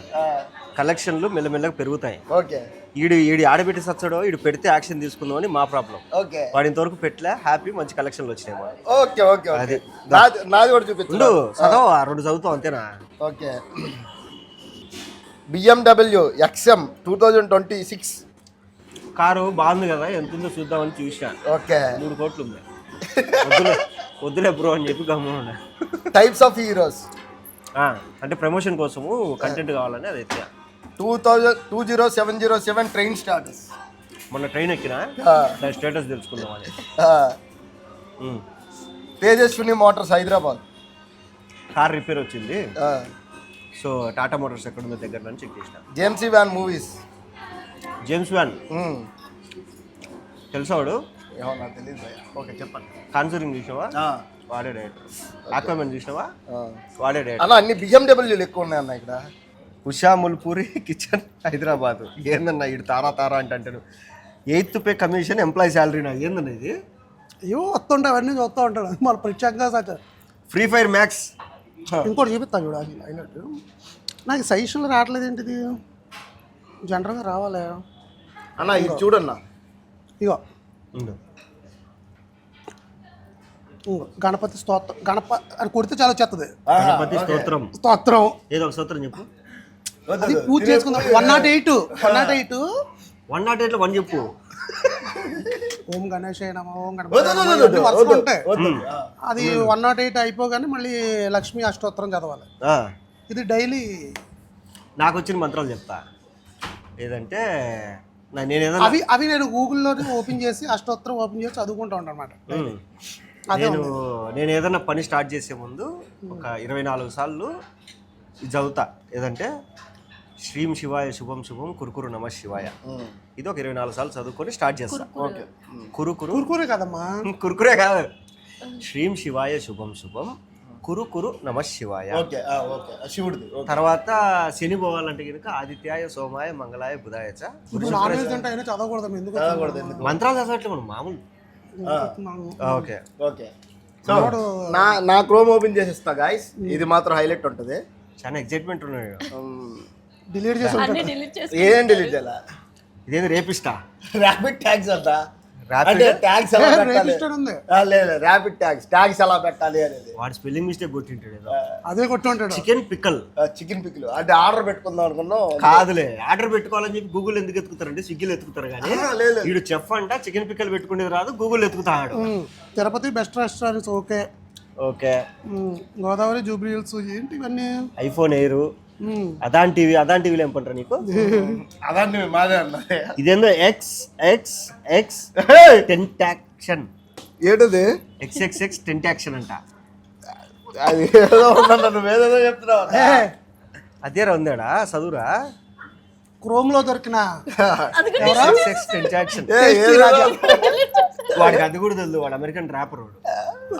కలెక్షన్లు మెల్లమెల్లగా పెరుగుతాయి. ఓకే, ఈడు ఆడబెట్టి సచ్చాడో, ఈడు పెడితే యాక్షన్ తీసుకుందాం అని మా ప్రాబ్లం. ఓకే, వాడి ఇంతవరకు పెట్టలే, హ్యాపీ మంచి కలెక్షన్లు వచ్చినాయి మా. ఓకే ఓకే అది నాది కూడా చూపించు. చదవ 2 చదువుతావు అంతేనా? ఓకే, BMW XM 2026 కారు బాగుంది కదా, ఎంత ఉందో చూద్దామని చూసా. ఓకే, 3 కోట్లు ఉంది. వద్దులే బ్రో అని చెప్పి గమ్మున. టైప్స్ ఆఫ్ హీరోస్ అంటే ప్రమోషన్ కోసము కంటెంట్ కావాలని అది ఎత్తా. 2007 ట్రైన్ స్టాటస్. మొన్న ట్రైన్ ఎక్కినా, దాని స్టేటస్ తెలుసుకుందాం అని. Tejaswini Motors Hyderabad car repair వచ్చింది, సో టాటా మోటార్స్ ఎక్కడ ఉందో దగ్గర నుంచి చెక్ చేసిన. జేమ్సీ వ్యాన్ మూవీస్. జేమ్స్ వ్యాన్ తెలుసా వాడు? నాకు తెలియదు. ఓకే చెప్పండి. కాన్సరింగ్ చూసినావా? వాడే డైరెక్టర్. ఆక్వామన్ చూసినావా? వాడే డైరెక్టర్. అలా అన్ని BMWలు ఎక్కువ ఉన్నాయి అన్న ఇక్కడ. ఉషా ముల్పూరి కిచెన్ హైదరాబాద్. ఏందన్నా ఇటు తారా అంటాను. 8th pay commission employee salary. నాకు ఏందన్నా ఇది? అయ్యో వస్తుంటాయి, అవన్నీ చూస్తూ ఉంటాడు మళ్ళీ ప్రత్యేకంగా. Free fire max. ఇంకోటి చూపిస్తాను చూడ, అది అయినట్టు నాకు సజెషన్లు రావట్లేదు ఏంటిది, జనరల్గా రావాలి అన్న. ఇది చూడన్నా, ఇగో గణపతి స్తోత్రం. అని కొడితే చాలా వచ్చేస్తుంది. గణపతి స్తోత్రం. ఏదో ఒక స్తోత్రం చెప్పు. అది పూజ చేసుకుందాం. 108 108లో 1 చెప్పు. ఓం గణేశాయ నమః, ఓం గణపతి వరుసగా ఉంటాయి. అది 108 అయిపోగానే మళ్ళీ లక్ష్మీ అష్టోత్తరం చదవాలి. ఇది డైలీ నాకు వచ్చిన మంత్రాలు చెప్తా. ఏదంటే అవి నేను గూగుల్లో ఓపెన్ చేసి అష్టోత్తరం ఓపెన్ చేసి చదువుకుంటా ఉంటాను అనమాట. నేను ఏదైనా పని స్టార్ట్ చేసే ముందు ఒక 24 సార్లు ఇది చదువుతా. ఏదంటే శ్రీం శివాయ శుభం శుభం కురుకురు నమ శివాయ. ఇది ఒక 24 సార్లు చదువుకొని స్టార్ట్ చేస్తా. కురుకురే కదమ్మా, కురుకురే కాదు. శ్రీం శివాయ శుభం శుభం కురుకురు నమ శివాయ. శివుడిది. తర్వాత శని పోవాలంటే కనుక ఆదిత్యాయ సోమాయ మంగళాయ బుధాయ చ. మంత్రాలు చదవట్లే మనం మామూలు. Okay okay. సో నా క్రోమ్ ఓపెన్ చేసేస్తా గాయ్స్. ఇది మాత్రం హైలైట్ ఉంటుంది. చాలా ఎక్సైట్మెంట్ ఉన్నాడు. డిలీట్ చేసి ఏం డిలీట్ చేయాలి? ఇదేంటి రేపిస్టా? ర్యాపిడ్ ట్యాగ్స్ అంట. అంటే ట్యాగ్స్ ఎలా పెట్టాలి? లేదు, ర్యాపిడ్ ట్యాగ్స్ ఎలా పెట్టాలి అనేది. వాడు స్పెల్లింగ్ మిస్టేక్ కొట్టింటాడు. అదే కొట్టుంటాడు. చికెన్ పిక్కల్ అంటే ఆర్డర్ పెట్టుకుందాం అనుకున్నాం. కాదులే, ఆర్డర్ పెట్టుకోవాలని చెప్పి గూగుల్ ఎందుకు ఎత్తుకుతారంటే స్విగ్గీలో ఎత్తుకుతారు. కానీ వీడు చెఫ్ అంట, చికెన్ పిక్కల్ పెట్టుకునేది రాదు, గూగుల్ ఎత్తుకుతాడు. Tirupati best restaurants. Okay okay. Godavari Jubilee Hills ఏంటి ఇవన్నీ. ఐఫోన్ ఎయిర్, అదాన్ టీవీలో ఏం పంటారు నీకు? అదాన్ని మాదే అన్న. ఇదేందో XXX టెంటాక్షన్. ఏంటది? XXX టెంటాక్షన్ అంట. అది ఏదో ఉందన్న, నువ్వేదో చెప్తున్నావు. అదేరా ఉందాడా చదువురా. క్రోమ్ లో దొరికిన సెక్స్ ట్రాన్సాక్షన్ ఏది రాజా? వాడికి అది కూడా తెలుసు, వాడు అమెరికన్ ర్యాపర్ వాడు.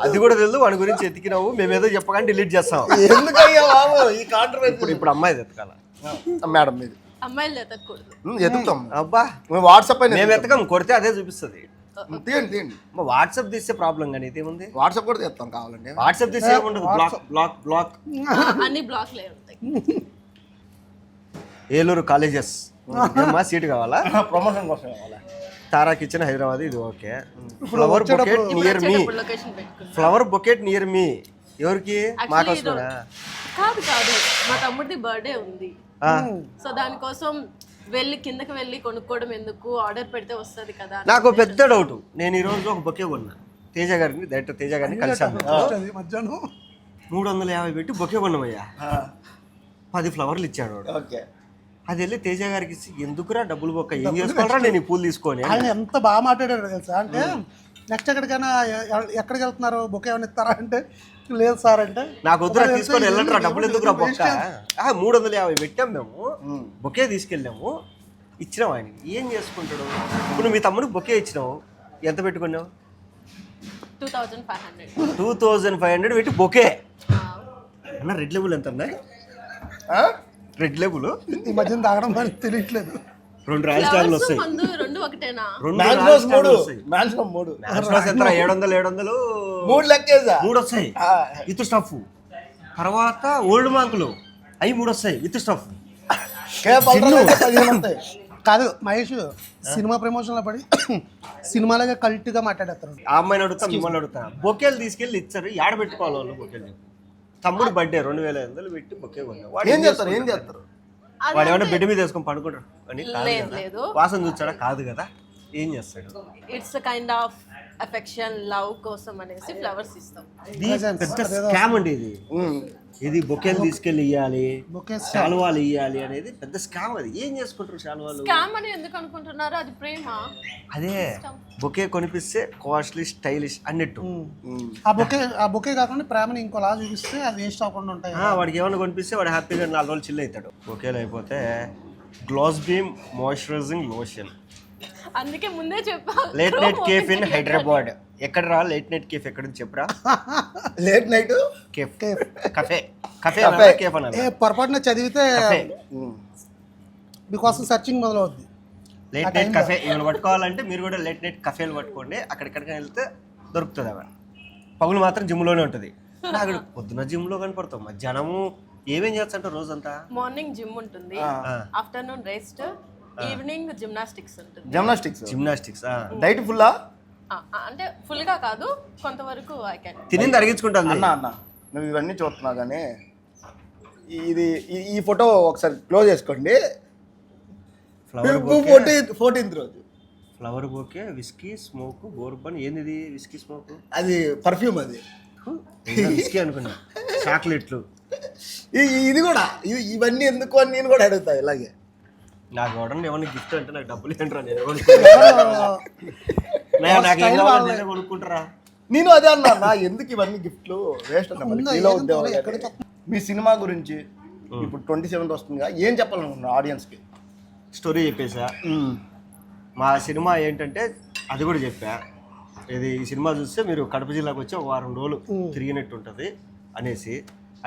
అది కూడా తెలుసు, వాడి గురించి ఎతికినావు, మేమేదో చెప్పగానే డిలీట్ చేస్తాం. ఎందుకయ్యా బాబు ఈ కాంట్రవర్సీ? ఇప్పుడు అమ్మాయి ఎతకాల మేడం మీది అమ్మాయిలు ఎతకూడదు. ఎదుగుతాం. అబ్బా, మేము వాట్సాప్ అయినా మేము ఎతకం, కొడితే అదే చూపిస్తుంది. తీయండి తీయండి. వాట్సాప్ తీస్తే ప్రాబ్లం కానీ ఇదేముంది, వాట్సాప్ కూడా చేస్తాం కావాలండి. వాట్సాప్ తీస్తే ఏముండదు, బ్లాక్ బ్లాక్ బ్లాక్. అన్ని బ్లాక్లే ఉంటాయి. ఏలూరు కాలేజెస్ ఏమ్మా సీట్ కావాలా? ప్రమోషన్ కోసం కావాలా? తారా కిచెన్ హైదరాబాద్, ఇది ఓకే. ఫ్లవర్ బొకెట్ నియర్ మీ, లొకేషన్ పెట్టుకున్నాం. ఫ్లవర్ బొకెట్ నియర్ మీ. ఎవరికి? Actually, మాకోసమేనా? కాదు మా తమ్ముడిది బర్త్డే ఉంది. సో దానికోసం కిందకి వెళ్ళి కొనుక్కోవడం ఎందుకు, ఆర్డర్ పెడితే వస్తుంది కదా. నాకు పెద్ద డౌట్. నేను ఈ రోజు ఒక బొకే కొన్నా, తేజ గారిని, డైరెక్టర్ తేజ గారిని కలిసాను. మధ్యాహ్నం 350 పెట్టి బొకే కొన్నామయ్యా. 10 ఫ్లవర్లు ఇచ్చాడు వాడు. ఓకే. అది వెళ్ళి తేజ గారికి ఇచ్చి, ఎందుకురా డబ్బులు బొక్క, ఏం చేసుకోవాలరా నేను ఈ పూలు తీసుకొని. ఆయన ఎంత బాగా మాట్లాడారు తెలుసా, అంటే నెక్స్ట్ ఎక్కడికైనా ఎక్కడికి వెళ్తున్నారు, బొకే ఏమైనా ఇస్తారా అంటే లేదు సార్ అంటే, నాకు వద్దురా తీసుకొని వెళ్ళంటారా, డబ్బులు ఎందుకురా బొక్క. 350 పెట్టాం మేము, బొకే తీసుకెళ్ళాము, ఇచ్చినాం ఆయనకి. ఏం చేసుకుంటాడు? ఇప్పుడు మీ తమ్ముడికి బొకే ఇచ్చినావు, ఎంత పెట్టుకున్నావు? 2500. 2500 పెట్టి బొకే అన్న. రెడ్ లెబుల్ ఎంత ఉన్నాయి? రెడ్ లెబుల్ ఈ మధ్యన తాగడం మనకి తెలియట్లేదు. 2 రాయల్ స్టార్లు వస్తాయి. మందు 2 ఒకటేనా? 2 మ్యాక్సిమం 3 మ్యాక్సిమం 3 ఎంత? 700 3 లెక్కేసా 3 వస్తాయి విత్ స్టఫ్. తర్వాత ఓల్డ్ మాంకులు అవి 3 వస్తాయి విత్ స్టఫ్. కాదు మహేష్, సినిమా ప్రమోషన్ లో పడి సినిమాలాగా కల్ట్ గా మాట్లాడేస్తారు. ఆ అమ్మాయిని అడుగుతా, మిమ్మల్ని అడుగుతా, బొకేలు తీసుకెళ్ళి ఇచ్చారు, ఏడ పెట్టుకోవాలి వాళ్ళు బొకేలు? తమ్ముడు బర్త్డే 2500 పెట్టి బొకే కొన్నావు. వాడు ఏం చేస్తారు? వాడు ఏమైనా బెడ్ మీద వేసుకొని పడుకుంటాడు అని లేదు. వాసన చూచాడా? కాదు కదా. ఏం చేస్తాడు? It's kind of affection, love కోసం అనేసి ఫ్లవర్స్ ఇస్తాం. పెద్ద స్కామ్ అండి ఇది. ఇది బొకేలు తీసుకెళ్ళి ఇయ్యాలి, శాలువాలు ఇయ్యాలి అనేది పెద్ద స్కామ్. అది ఏం చేసుకుంటారు శాలువాలు? స్కామ్ అని ఎందుకు అనుకుంటున్నారు? అది ప్రేమ. అదే బొకే కొనిపిస్తే కాస్ట్లీ, స్టైలిష్ అన్నట్టు. ఆ బొకే కాకుండా ప్రేమని ఇంకోలా చూపిస్తే అది వేస్ట్ అవ్వకుండా ఉంటాయి. వాడికి ఏమైనా కొనిపిస్తే వాడు హ్యాపీగా 4 రోజులు చిల్ అవుతాడు. బొకేలు అయిపోతే గ్లాస్ బీమ్ మాయిశ్చరైజింగ్ లోషన్. అందుకే ముందే చెప్పా. Late night cafe in Hyderabad. ఎక్కడ రా లేట్ నైట్ కేఫ్? ఎక్కడ చెప్పరా? లేట్ నైట్ కేఫ్, కఫే, కఫే కేఫ్ అన్న. పొరపాటున చదివితే మీకోసం సర్చింగ్ మొదలవుద్ది. లేట్ నైట్ కఫే ఏమైనా పట్టుకోవాలంటే మీరు కూడా లేట్ నైట్ కఫేలు పట్టుకోండి. అక్కడిక్కడికి వెళ్తే దొరుకుతుంది. అవి పగులు మాత్రం జిమ్లోనే ఉంటుంది. అక్కడ పొద్దున జిమ్లో కనపడతాం, మధ్యాహ్నము ఏమేం చేస్తా రోజంతా? మార్నింగ్ జిమ్ ఉంటుంది, ఆఫ్టర్నూన్ రెస్ట్, ఈవినింగ్ జిమ్నాస్టిక్స్ ఉంటుంది. జిమ్నాస్టిక్స్ డైట్ ఫుల్లా? అంటే ఫుల్ గా కాదు, కొంతవరకు ఐ కెన్. తినింది అరిగించుకుంటాను. అన్న నువ్వు ఇవన్నీ చూస్తున్నావు కానీ ఇది ఈ ఫోటో ఒకసారి క్లోజ్ చేసుకోండి. 14th రోజు flower bouquet, whisky smoke, bourbon. ఏంది విస్కీ స్మోక్? అది పర్ఫ్యూమ్. అది విస్కీ అనుకున్నా. చాక్లెట్లు. ఇది కూడా ఇవన్నీ ఎందుకు అని నేను కూడా అడుగుతా. ఇలాగే నాకు ఎవడన్నా ఏమన్నా గిఫ్ట్ అంటే నాకు డబ్బులు ఏంటరా, నేను కొనుక్కుంటారా? నేను అదే అన్నా, ఎందుకు ఇవన్నీ గిఫ్ట్లు వేస్ట్ అన్న. మీ సినిమా గురించి ఇప్పుడు 27 వస్తుందిగా, ఏం చెప్పాలనుకున్నా ఆడియన్స్ కి? స్టోరీ చెప్పేసా. మా సినిమా ఏంటంటే అది కూడా చెప్పా. ఇది ఈ సినిమా చూస్తే మీరు కడప జిల్లాకు వచ్చి 1 వారం రోజులు తిరిగినట్టు ఉంటుంది అనేసి.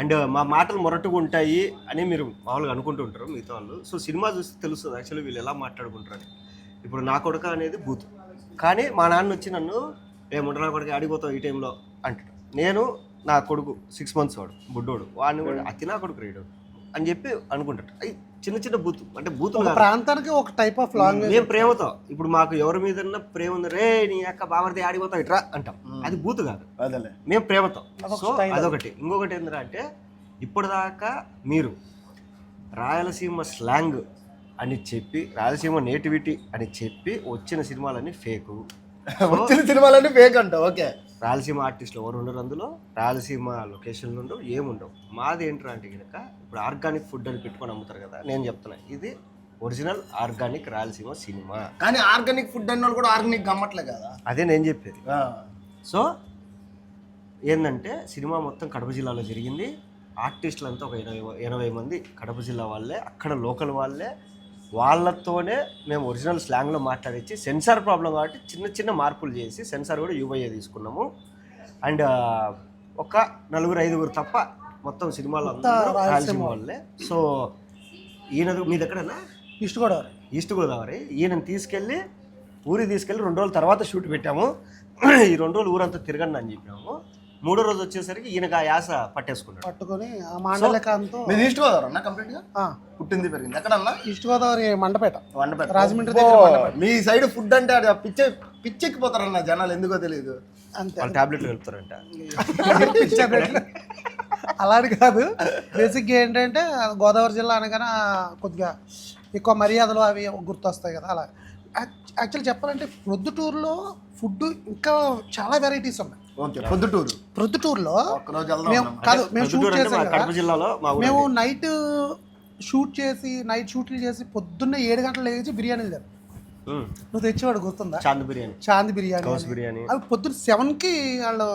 అండ్ మా మాటలు మొరటుగా ఉంటాయి అని మీరు మామూలుగా అనుకుంటుంటారు మిగతా వాళ్ళు. సో సినిమా చూస్తే తెలుస్తుంది యాక్చువల్లీ వీళ్ళు ఎలా మాట్లాడుకుంటారని. ఇప్పుడు నా కొడుక అనేది బూత్, కానీ మా నాన్న వచ్చి నన్ను ఏముంట నా కొడుకు ఆడిపోతావు ఈ టైంలో అంటాడు. నేను నా కొడుకు 6 months వాడు బుడ్డోడు, వాడిని కూడా అతి నా కొడుకు రేడు అని చెప్పి అనుకుంటాడు. అవి చిన్న చిన్న బూత్, అంటే బూతులు ప్రాంతానికి ఒక టైప్ ఆఫ్ లాంగ్వేజ్. మేము ప్రేమతో, ఇప్పుడు మాకు ఎవరి మీద ప్రేమ ఉంది, రే నీ అక్క బామర్ది ఆడిపోతావు ఇట్రా అంటాం. అది బూత్ కాదు, మేము ప్రేమతో. సో అదొకటి. ఇంకొకటి ఏంటంటే ఇప్పటిదాకా మీరు రాయలసీమ స్లాంగ్ అని చెప్పి, రాయలసీమ నేటివిటీ అని చెప్పి వచ్చిన సినిమాలన్నీ ఫేకు. వచ్చిన సినిమాలన్నీ ఫేక్ అంట. ఓకే, రాయలసీమ ఆర్టిస్టులు ఎవరు ఉండరు అందులో, రాయలసీమ లొకేషన్లు ఉండవు, ఏముండవు. మాది ఏంటంటే అంటే కనుక ఇప్పుడు ఆర్గానిక్ ఫుడ్ అని పెట్టుకొని అమ్ముతారు కదా. నేను చెప్తున్నా ఇది ఒరిజినల్ ఆర్గానిక్ రాయలసీమ సినిమా. కానీ ఆర్గానిక్ ఫుడ్ అన్న వాళ్ళు కూడా ఆర్గానిక్ గమ్మట్లే కదా. అదే నేను చెప్పేది. సో ఏంటంటే సినిమా మొత్తం కడప జిల్లాలో జరిగింది. ఆర్టిస్టులు అంతా ఒక 80 మంది కడప జిల్లా వాళ్ళే, అక్కడ లోకల్ వాళ్ళే. వాళ్ళతోనే మేము ఒరిజినల్ స్లాంగ్లో మాట్లాడించి సెన్సార్ ప్రాబ్లం కాబట్టి చిన్న చిన్న మార్పులు చేసి సెన్సార్ కూడా యూఐఏ తీసుకున్నాము. అండ్ ఒక 4-5 తప్ప మొత్తం సినిమాలు అందరూ రాయలసీమ వాళ్ళే. సో ఈయన మీ దగ్గరనా ఈస్ట్ గోదావరి ఈయనని తీసుకెళ్ళి ఊరికి తీసుకెళ్ళి 2 రోజుల తర్వాత షూట్ పెట్టాము. ఈ 2 రోజులు ఊరంతా తిరగండి అని చెప్పాము. 3వ రోజు వచ్చేసరికి ఈయనకు ఆ యాస పట్టుకొని ఆ మాండలికంతో మీరు ఈస్ట్ గోదావరి అన్న కంప్లీట్గా పుట్టింది పెరిగింది ఎక్కడన్నా? ఈస్ట్ గోదావరి మండపేట వండపేట రాజమండ్రి దగ్గర. మీ సైడ్ ఫుడ్ అంటే అది పిచ్చెక్కిపోతారన్న జనాలు, ఎందుకో తెలియదు. అంతే వాళ్ళు టాబ్లెట్లు వెళ్తారంట. అలాంటి కాదు. బేసిక్గా ఏంటంటే గోదావరి జిల్లా అనగానే కొద్దిగా ఎక్కువ మర్యాదలు అవి గుర్తొస్తాయి కదా. అలా యాక్చువల్ చెప్పాలంటే ప్రొద్దుటూరులో ఫుడ్ ఇంకా చాలా వెరైటీస్ ఉన్నాయి. ప్రొద్దుటూరులో మేము షూట్ చేసాం కడప జిల్లాలో మేము నైట్ షూట్లు చేసి పొద్దున్నే 7 గంటలు లేచి బిర్యానీలు తిన్నాం. నువ్వు తెచ్చేవాడు గుర్తుందా? చాంద్ బిర్యానీ అవి పొద్దున్న 7కి వాళ్ళు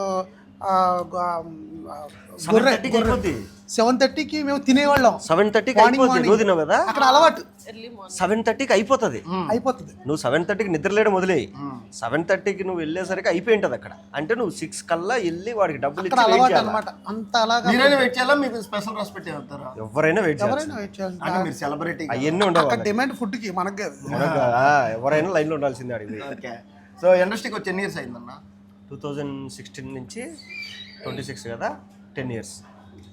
7:30కి మేము తినేవాళ్ళం. 7:30కి నువ్వు తిన్నావు కదా అక్కడ అలవాటు. 7:30కి అయిపోతుంది. నువ్వు 7:30కి నిద్రలేయడం మొదలై 7:30కి నువ్వు వెళ్ళేసరికి అయిపోయి ఉంటుంది అక్కడ. అంటే నువ్వు 6 కల్లా వెళ్ళి వాడికి డబ్బులు ఇచ్చి అలవాటు అనమాట. అంత అలాగా ఎవరైనా వెయిట్ సెలబ్రిటీ అవన్నీ ఉండవు. డిమాండ్ ఫుడ్ కి మనకి ఎవరైనా లైన్ లో ఉండాల్సిందే అడిగి. సో ఇండస్ట్రీకి వచ్చి ఎన్ని ఇయర్స్ అయిందన్న? 2016 నుంచి 26 కదా, 10 years.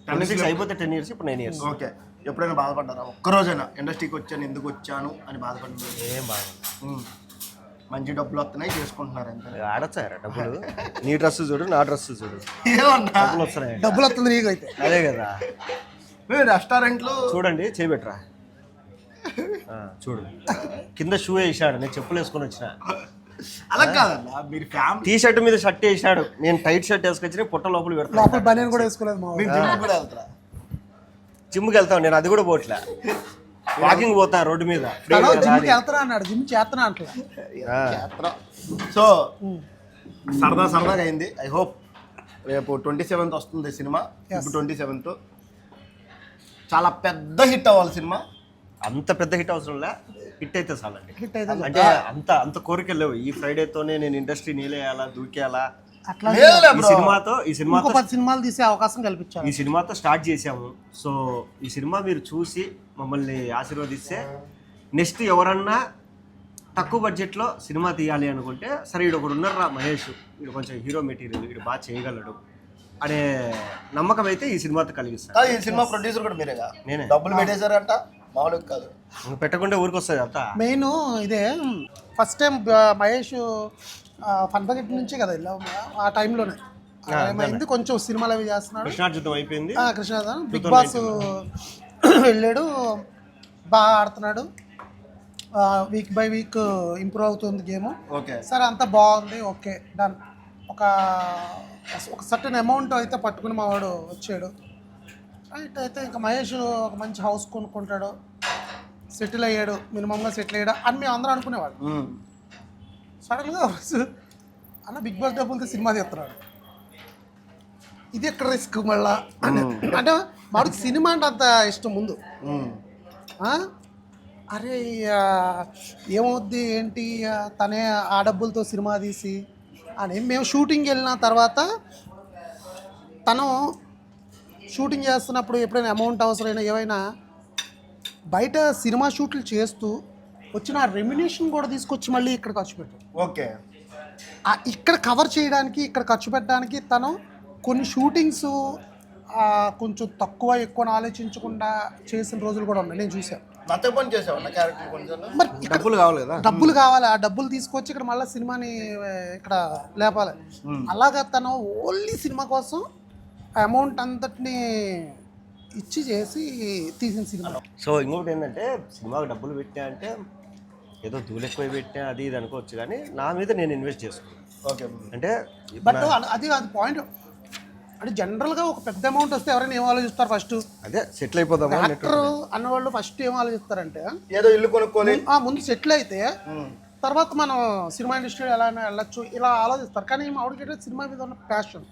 26 అయిపోతే 10 years, ఇప్పుడు 9 years. ఓకే. ఎప్పుడైనా బాధపడ్డారా? ఒక్కరోజైనా ఇండస్ట్రీకి వచ్చాను ఎందుకు వచ్చాను అని బాధపడింది? ఏం బాధ. మంచి డబ్బులు వస్తున్నాయి చేసుకుంటున్నారు అంతే. ఆడచ్చారా డబ్బులు? నీ డ్రెస్ చూడు, నా డ్రెస్ చూడు, డబ్బులు వస్తున్నాయి. డబ్బులు వస్తుంది నీకు అయితే. అదే కదా. రెస్టారెంట్లో చూడండి, చేయబెట్టరా చూడు, కింద షూ వేసాడు, నేను చెప్పులు వేసుకొని వచ్చిన. అలా కాదన్నా, మీరు ఫ్యామిలీ టీ షర్ట్ మీద షర్ట్ వేసాడు, నేను టైట్ షర్ట్ వేసుకొచ్చి పొట్ట లోపల పెడతాను. బనియన్ కూడా వేసుకోలేదు. జిమ్కి వెళ్తాను నేను, అది కూడా పోట్లే. వాకింగ్ పోతా రోడ్డు మీద. జిమ్కి వెళ్తారా అన్నాడు, జిమ్ చేస్తున్నా అంట. సో సరదాగా అయింది. ఐ హోప్ రేపు 27th వస్తుంది సినిమా. ఇప్పుడు 27th చాలా పెద్ద హిట్ అవ్వాలి సినిమా. అంత పెద్ద హిట్ అవసరం లే, హిట్ అయితే చాలండి. అంటే అంత కోరికలు లేవు. ఈ ఫ్రైడేతోనే నేను ఇండస్ట్రీ నీలేయాలా, దూకేయాలా, ఈ సినిమాతో 10 సినిమాలు తీసే అవకాశం కల్పించారు. ఈ సినిమాతో స్టార్ట్ చేసాము. సో ఈ సినిమా మీరు చూసి మమ్మల్ని ఆశీర్వదిస్తే నెక్స్ట్ ఎవరన్నా తక్కువ బడ్జెట్లో సినిమా తీయాలి అనుకుంటే, సరే వీడు ఒకడు ఉన్నారా మహేష్, వీడు కొంచెం హీరో మెటీరియల్, వీడు బాగా చేయగలడు అనే నమ్మకం అయితే ఈ సినిమాతో కలిగిస్తాను. ఈ సినిమా ప్రొడ్యూసర్ కూడా మీరేగా? నేనే. డబ్బులు పెట్టేశారంట, మామూలుగా కాదు. పెట్టకుండా ఊరికి వస్తుంది అంతా. మెయిన్ ఇదే first time Mahesh fun bucket నుంచే కదా ఆ టైంలోనే ఏమైంది, కొంచెం సినిమాలు అవి చేస్తున్నాడు. కృష్ణార్జునం అయిపోయింది. కృష్ణార్జునం బిగ్ బాస్ వెళ్ళాడు, బాగా ఆడుతున్నాడు. వీక్ బై వీక్ ఇంప్రూవ్ అవుతుంది గేమ్. సరే అంతా బాగుంది, ఓకే డన్. ఒక సర్టన్ అమౌంట్ అయితే పట్టుకుని మా వాడు వచ్చాడు. రైట్, అయితే ఇంకా మహేష్ ఒక మంచి హౌస్ కొనుక్కుంటాడు, సెటిల్ అయ్యాడు, మినిమంగా సెటిల్ అయ్యాడు అని మేము అందరం అనుకునేవాడు. సడన్గా అన్న బిగ్ బాస్ డబ్బులతో సినిమా తీస్తున్నాడు, ఇది ఎక్కడ రిస్క్ మళ్ళా అంటే మాకు సినిమా అంటే అంత ఇష్టం ముందు. అరే ఏమవుద్ది ఏంటి, తనే ఆ డబ్బులతో సినిమా తీసి అని. మేము షూటింగ్ వెళ్ళిన తర్వాత తను షూటింగ్ చేస్తున్నప్పుడు ఎప్పుడైనా అమౌంట్ అవసరమైనా ఏవైనా బయట సినిమా షూట్లు చేస్తూ వచ్చిన రెమ్యునేషన్ కూడా తీసుకొచ్చి మళ్ళీ ఇక్కడ ఖర్చు పెట్టాడు. ఓకే. ఇక్కడ కవర్ చేయడానికి, ఇక్కడ ఖర్చు పెట్టడానికి తను కొన్ని షూటింగ్స్ కొంచెం తక్కువ ఎక్కువ ఆలోచించకుండా చేసిన రోజులు కూడా ఉన్నాయి, నేను చూసాను. మరి డబ్బులు కావాలి కదా, డబ్బులు కావాలి, ఆ డబ్బులు తీసుకొచ్చి ఇక్కడ మళ్ళీ సినిమాని ఇక్కడ లేపాలి. అలాగా తను ఓన్లీ సినిమా కోసం అమౌంట్ అంతటిని ఇచ్చి చేసి తీసిన సినిమా. సో ఇంకొకటి ఏంటంటే, సినిమాకి డబ్బులు పెట్టినా అంటే ఏదో ధూళి ఎక్కువ పెట్టినా అది ఇది అనుకోవచ్చు, కానీ నా మీద నేను ఇన్వెస్ట్ చేసుకున్నాను. ఓకే. అంటే బట్ అది పాయింట్. అంటే జనరల్గా ఒక పెద్ద అమౌంట్ వస్తే ఎవరైనా ఏం ఆలోచిస్తారు? ఫస్ట్ అదే సెటిల్ అయిపోతాము యాక్టర్ అన్నవాళ్ళు ఫస్ట్ ఏం ఆలోచిస్తారంటే ఏదో ఇల్లు కొనుక్కొని ముందు సెటిల్ అయితే తర్వాత మనం సినిమా ఇండస్ట్రీ ఎలా వెళ్ళొచ్చు ఇలా ఆలోచిస్తారు. కానీ ఆవిడకి సినిమా మీద ఉన్న ప్యాషన్,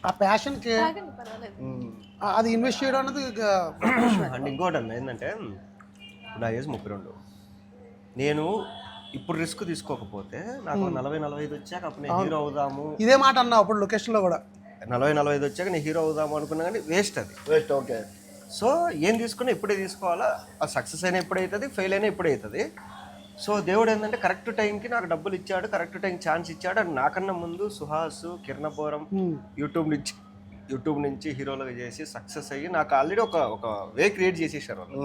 ఆ ప్యాషన్కి అది ఇన్వెస్ట్ చేయడం అనేది. అండ్ ఇంకోటి అన్న ఏంటంటే, నా ఏజ్ 32. నేను ఇప్పుడు రిస్క్ తీసుకోకపోతే నాకు 40-45 వచ్చాక అప్పుడు నేను హీరో అవుదాము, ఇదే మాట అన్నా అప్పుడు లొకేషన్లో కూడా. 40-45 వచ్చాక నేను హీరో అవుదాము అనుకున్నా కానీ వేస్ట్ అది. వేస్ట్. ఓకే. సో ఏం తీసుకున్నా ఇప్పుడే తీసుకోవాలా, ఆ సక్సెస్ అయినా ఇప్పుడవుతుంది, ఫెయిల్ అయినా ఇప్పుడవుతుంది. సో దేవుడు ఏంటంటే కరెక్ట్ టైంకి నాకు డబ్బులు ఇచ్చాడు, కరెక్ట్ టైంకి ఛాన్స్ ఇచ్చాడు. అండ్ నాకన్నా ముందు సుహాస్, కిరణపురం యూట్యూబ్ నుంచి హీరోలుగా చేసి సక్సెస్ అయ్యి నాకు ఆల్రెడీ ఒక వే క్రియేట్ చేసేసారు వాళ్ళు.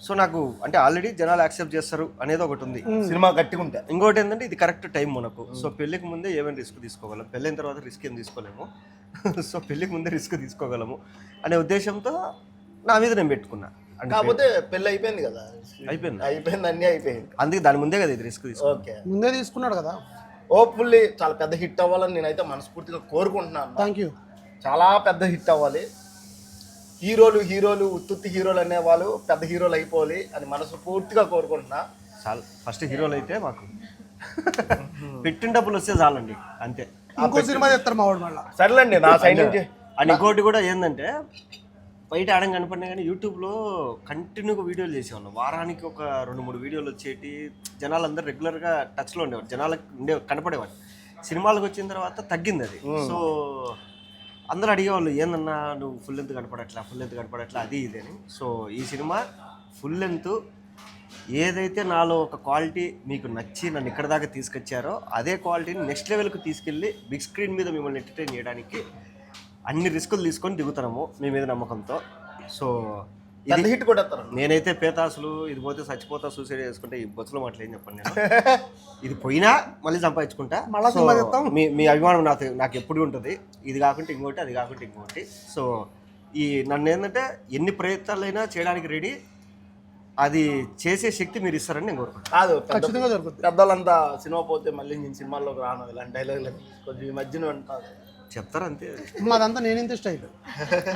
సో నాకు అంటే ఆల్రెడీ జనాలు యాక్సెప్ట్ చేస్తారు అనేది ఒకటి ఉంది, సినిమా గట్టిగా ఉంటాయి. ఇంకోటి ఏంటంటే ఇది కరెక్ట్ టైం మనకు. సో పెళ్ళికి ముందే ఏమైనా రిస్క్ తీసుకోగలం, పెళ్ళైన తర్వాత రిస్క్ ఏం తీసుకోలేము. సో పెళ్ళికి ముందే రిస్క్ తీసుకోగలము అనే ఉద్దేశంతో నా మీద నేను పెట్టుకున్నా. కాకపోతే పెళ్ళి అయిపోయింది కదా, అయిపోయింది అన్నీ అయిపోయింది. అందుకే దాని ముందే కదా ఇది రిస్క్ తీసుకో. ఓకే, ముందే తీసుకున్నాడు కదా. హోప్ఫుల్లీ చాలా పెద్ద హిట్ అవ్వాలని నేనైతే మనస్ఫూర్తిగా కోరుకుంటున్నాను. Thank you. చాలా పెద్ద హిట్ అవ్వాలి. హీరోలు ఉత్తుత్తి హీరోలు అనేవాళ్ళు పెద్ద హీరోలు అయిపోవాలి అని మనస్ఫూర్తిగా కోరుకుంటున్నా. చాలా ఫస్ట్ హీరోలు అయితే మాకు పెట్టిన డబ్బులు వస్తే చాలండి, అంతే. ఇంకో సినిమా తెస్తారు మా వాడు మళ్ళీ. సర్లేండి, నా సైడ్ నుంచి. అండ్ ఇంకోటి కూడా ఏంటంటే బయట ఆడం కనపడినా కానీ యూట్యూబ్లో కంటిన్యూగా వీడియోలు చేసేవాళ్ళం. వారానికి ఒక 2-3 వీడియోలు వచ్చేటి, జనాలు అందరూ రెగ్యులర్గా టచ్లో ఉండేవారు, జనాలకు కనపడేవాడు. సినిమాలకు వచ్చిన తర్వాత తగ్గింది అది. సో అందరూ అడిగేవాళ్ళు ఏందన్నా నువ్వు ఫుల్ లెంత్ కనపడట్లా అది ఇది అని. సో ఈ సినిమా ఫుల్ లెంత్ ఏదైతే నాలో ఒక క్వాలిటీ మీకు నచ్చి నన్ను ఇక్కడ దాకా తీసుకొచ్చారో అదే క్వాలిటీని నెక్స్ట్ లెవెల్కి తీసుకెళ్ళి బిగ్ స్క్రీన్ మీద మిమ్మల్ని ఎంటర్టైన్ చేయడానికి అన్ని రిస్కులు తీసుకొని దిగుతున్నాము మీ మీద నమ్మకంతో. సో ఇది హిట్ కూడా నేనైతే పేతాసులు ఇది పోతే చచ్చిపోతా సూసైడ్ చేసుకుంటే ఈ బస్సులో మాటలు ఏం చెప్పండి నేను. ఇది పోయినా మళ్ళీ సంపాదించుకుంటా. మీ అభిమానం నాకు ఎప్పుడు ఉంటుంది. ఇది కాకుండా ఇంకోటి, అది కాకుండా ఇంకోటి. సో ఈ నన్ను ఏంటంటే ఎన్ని ప్రయత్నాలైనా చేయడానికి రెడీ, అది చేసే శక్తి మీరు ఇస్తారని నేను కోరుకుంటాను. కాదు, ఖచ్చితంగా జరుగుతుంది. పెద్దలంతా సినిమా పోతే మళ్ళీ నేను సినిమాల్లోకి రాను ఇలాంటి డైలాగ్ కొంచెం ఈ మధ్యన అంటారు, చెప్తారు అంతే. మాదంతా నేనింత స్టైల్.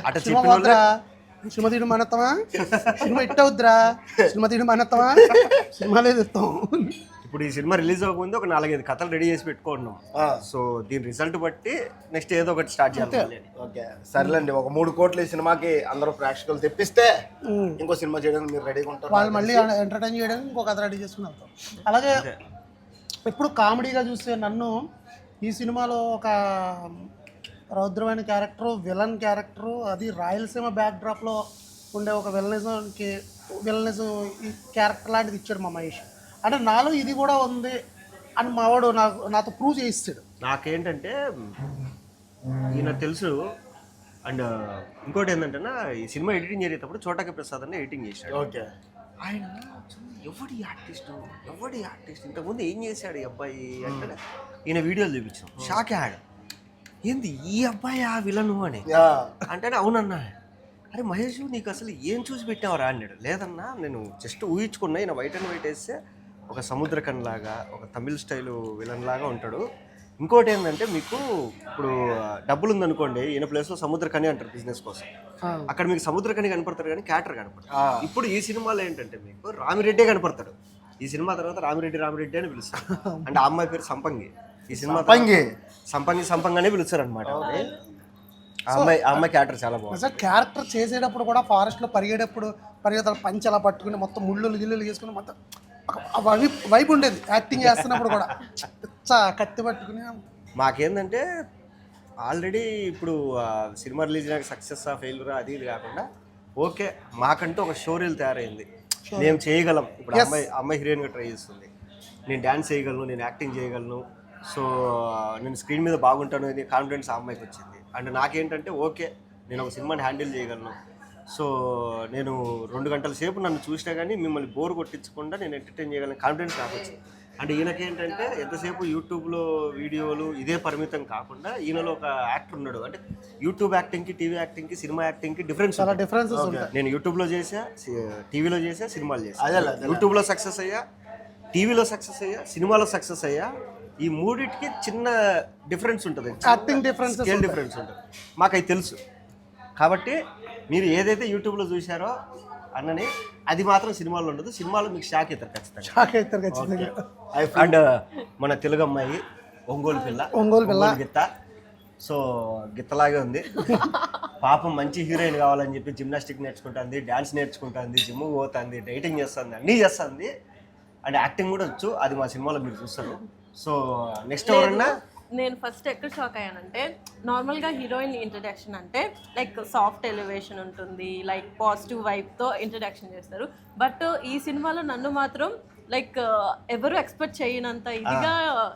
అట్లా సినిమా పోద్రా, సినిమా తీయడం మానేస్తావా, సినిమా హిట్ అవుద్రా, సినిమా తీయడం మానేస్తావా, సినిమాలే తెస్తాం. ఇప్పుడు ఈ సినిమా రిలీజ్ అవ్వకముందు ఒక 4-5 కథలు రెడీ చేసి పెట్టుకుంటున్నాం. సో దీని రిజల్ట్ బట్టి నెక్స్ట్ ఏదో ఒకటి స్టార్ట్ చేయాలి. ఓకే, సర్లేండి. ఒక 3 కోట్లు ఈ సినిమాకి అందరూ ప్రేక్షకులు తెప్పిస్తే ఇంకో సినిమా చేయడానికి మీరు రెడీగా ఉంటారు. వాళ్ళు మళ్ళీ ఎంటర్టైన్ చేయడానికి ఇంకో కథ రెడీ చేసుకుని వెళ్తాం. అలాగే ఎప్పుడు కామెడీగా చూస్తే నన్ను ఈ సినిమాలో ఒక రౌద్రమైన క్యారెక్టరు, విలన్ క్యారెక్టరు, అది రాయలసీమ బ్యాక్డ్రాప్లో ఉండే ఒక విలనిజం ఈ క్యారెక్టర్ లాంటిది ఇచ్చాడు మా మహేష్. అంటే నాలో ఇది కూడా ఉంది అని మావాడు నాతో ప్రూవ్ చేయిస్తాడు. నాకేంటంటే ఈయన తెలుసు. అండ్ ఇంకోటి ఏంటంటే ఈ సినిమా ఎడిటింగ్ చేసేటప్పుడు చోటకి ప్రసాద్ అని ఎడిటింగ్ చేశాడు. ఓకే, ఆయన ఎవడి ఆర్టిస్ట్ ఇంతకుముందు ఏం చేశాడు ఈ అబ్బాయి అంటే ఈయన వీడియోలు చూపించాం, షాక్ అయ్యాడు. ఏంది ఈ అబ్బాయి ఆ విలను అని అంటే అవునన్నా. అరే మహేష్ నీకు అసలు ఏం చూసి పెట్టావరా అన్నాడు. లేదన్నా నేను జస్ట్ ఊహించుకున్నా, ఈయన వైట్ అండ్ వైట్ వేస్తే ఒక సముద్రకన్ లాగా, ఒక తమిళ్ స్టైలు విలన్ లాగా ఉంటాడు. ఇంకోటి ఏంటంటే మీకు ఇప్పుడు డబ్బులు ఉందనుకోండి, ఈయన ప్లేస్లో సముద్రకని అంటారు బిజినెస్ కోసం. అక్కడ మీకు సముద్రకని కనపడతారు కానీ క్యాటర్ కనపడతారు. ఇప్పుడు ఈ సినిమాలో ఏంటంటే మీకు రామిరెడ్డే కనపడతాడు. ఈ సినిమా తర్వాత రామిరెడ్డి అని పిలుస్తారు. అంటే ఆ అమ్మాయి పేరు సంపంగి. ఈ సినిమా సంపంగానే పిలుస్తారు అనమాట. ఆ అమ్మాయి క్యారెక్టర్ చాలా బాగుంది. క్యారెక్టర్ చేసేటప్పుడు కూడా ఫారెస్ట్లో పరిగెత్తలు పంచి అలా పట్టుకుని మొత్తం ముళ్ళు గిల్లులు వేసుకుని మొత్తం వైపు ఉండేది. యాక్టింగ్ చేస్తున్నప్పుడు కూడా కత్తి పట్టుకుని. మాకేందంటే ఆల్రెడీ ఇప్పుడు సినిమా రిలీజ్ అయినాక సక్సెస్ ఫెయిల్యూర్ అది ఇది కాకుండా ఓకే మాకంటూ ఒక షోరీల్ తయారైంది. మేము చేయగలం. ఇప్పుడు అమ్మాయి హీరోయిన్గా ట్రై చేస్తుంది. నేను డ్యాన్స్ చేయగలను, నేను యాక్టింగ్ చేయగలను, సో నేను స్క్రీన్ మీద బాగుంటాను అనే కాన్ఫిడెన్స్ ఆ అమ్మాయికి వచ్చింది. అండ్ నాకేంటంటే ఓకే నేను ఒక సినిమాని హ్యాండిల్ చేయగలను. సో నేను 2 గంటల సేపు నన్ను చూసినా కానీ మిమ్మల్ని బోర్ కొట్టించకుండా నేను ఎంటర్టైన్ చేయగలను కాన్ఫిడెన్స్ నాకు వచ్చింది. అండ్ ఈయనకేంటంటే ఎంతసేపు యూట్యూబ్లో వీడియోలు ఇదే పరిమితం కాకుండా ఈయనలో ఒక యాక్టర్ ఉన్నాడు. అంటే యూట్యూబ్ యాక్టింగ్కి, టీవీ యాక్టింగ్కి, సినిమా యాక్టింగ్కి డిఫరెన్సెస్ ఉంటాయి. నేను యూట్యూబ్లో చేసా, టీవీలో చేసా, సినిమాలు చేసా. యూట్యూబ్లో సక్సెస్ అయ్యా, టీవీలో సక్సెస్ అయ్యా, సినిమాలో సక్సెస్ అయ్యా. ఈ మూడింటికి చిన్న డిఫరెన్స్ ఉంటుంది, స్కేల్ డిఫరెన్స్ ఉంటుంది. మాకు అది తెలుసు. కాబట్టి మీరు ఏదైతే యూట్యూబ్లో చూశారో అన్నని అది మాత్రం సినిమాలో ఉండదు. సినిమాలో మీకు షాక్ అవుతారు ఖచ్చితంగా. అండ్ మన తెలుగు అమ్మాయి ఒంగోలు పిల్ల గిత్త సో గిత్తలాగే ఉంది. పాపం మంచి హీరోయిన్ కావాలని చెప్పి జిమ్నాస్టిక్ నేర్చుకుంటుంది, డ్యాన్స్ నేర్చుకుంటుంది, జిమ్ పోతుంది, డైటింగ్ చేస్తుంది, అన్నీ చేస్తుంది. అండ్ యాక్టింగ్ కూడా వచ్చు, అది మా సినిమాలో మీరు చూస్తారు. సో నెక్స్ట్ ఎవరన్నా నేను ఫస్ట్ ఎక్కడ షాక్ అయ్యానంటే, నార్మల్గా హీరోయిన్ ఇంట్రడక్షన్ అంటే లైక్ సాఫ్ట్ ఎలివేషన్ ఉంటుంది, లైక్ పాజిటివ్ వైబ్తో ఇంట్రడక్షన్ చేస్తారు. బట్ ఈ సినిమాలో నన్ను మాత్రం లైక్ ఎవరు ఎక్స్పెక్ట్ చేయనంత ఇదిగా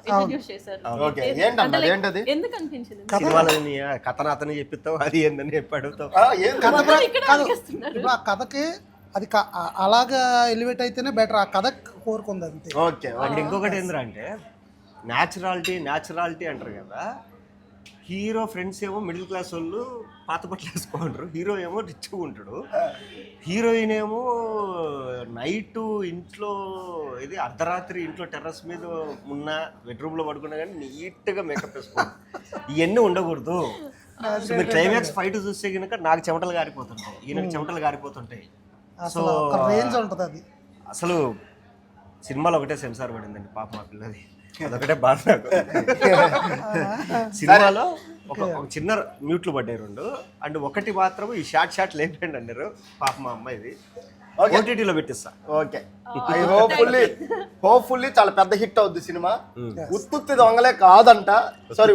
ఇంట్రడ్యూస్ చేశారు. ఓకే, ఏంటమ్మా అంటే like ఏంటది? ఎందుకు అనిపించింది? సినిమాలో కథను అతను చెప్పిస్తావు, అది ఏందని చెప్పి అడుగుతావు. ఏం మొత్తం ఇక్కడ అడిగేస్తున్నారు. ఇప్పుడు ఆ కథకి అది అలాగా ఎలివేట్ అయితేనే బెటర్. ఆ కథ కోరుకుంది అంతే. ఓకే. అండ్ ఇంకొకటి ఏంటంటే న్యాచురాలిటీ అంటారు కదా. హీరో ఫ్రెండ్స్ ఏమో మిడిల్ క్లాస్ వాళ్ళు పాత బట్టలు వేసుకుంటారు, హీరో ఏమో రిచ్గా ఉంటాడు. హీరోయిన్ ఏమో నైట్ ఇంట్లో ఇది అర్ధరాత్రి ఇంట్లో టెర్రస్ మీద ఉన్న బెడ్రూమ్లో పడుకున్నా కానీ నీట్గా మేకప్ వేసుకోండి. ఇవన్నీ ఉండకూడదు. సో మీరు క్లైమాక్స్ ఫైట్ చూస్తే కనుక నాకు చెమటలు గారిపోతుంటాయి, ఈయనకి చెమటలు గారిపోతుంటాయి. సో రేంజ్ ఉంటుంది అది. అసలు సినిమాలో ఒకటే సెన్సార్ పడిందండి పాప మా పిల్లది, అదొకటే బాధ నాకు. సినిమాలో ఒక చిన్న మ్యూట్లు పడ్డాయి 2, అండ్ ఒకటి మాత్రం ఈ షార్ట్ లేపండి అన్నారు పాప మా అమ్మాయిది. ఓటీటీలో పెట్టిస్తా. ఓకే, హోప్ఫుల్లీ చాలా పెద్ద హిట్ అవుద్ది సినిమా. ఉత్తుత్తి దొంగలే కాదంట, సారీ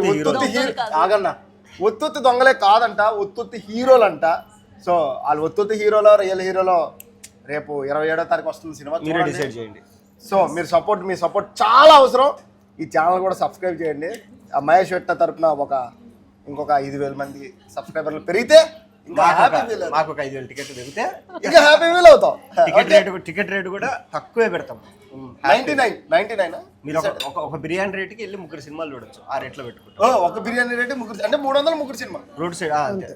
ఆగన్నా, ఉత్తుత్తి దొంగలే కాదంట, ఉత్తుత్తి హీరోలంట. సో వాళ్ళు ఉత్తుత్తి హీరోలో రియల్ హీరోలో రేపు 27వ తారీఖు వస్తుంది సినిమా, మీరే డిసైడ్ చేయండి. సో మీ సపోర్ట్ చాలా అవసరం. ఈ ఛానల్ కూడా సబ్స్క్రైబ్ చేయండి. ఆ మహేష్ వెట్ట తరపున ఇంకొక 5,000 మంది సబ్స్క్రైబర్లు పెరిగితే మాకు ఒక 5,000 టికెట్లు పెరిగితే ఇంకా హ్యాపీ ఫీల్ అవుతాం. టికెట్ రేటు కూడా తక్కువే పెడతాం. 99 మీరు ఒక బిర్యానీ రేటుకి వెళ్ళి 3 సినిమాలు చూడొచ్చు. ఆ రేట్లో పెట్టుకుంటాం. ఒక biryani rate 300 3 cinema road side అంతే.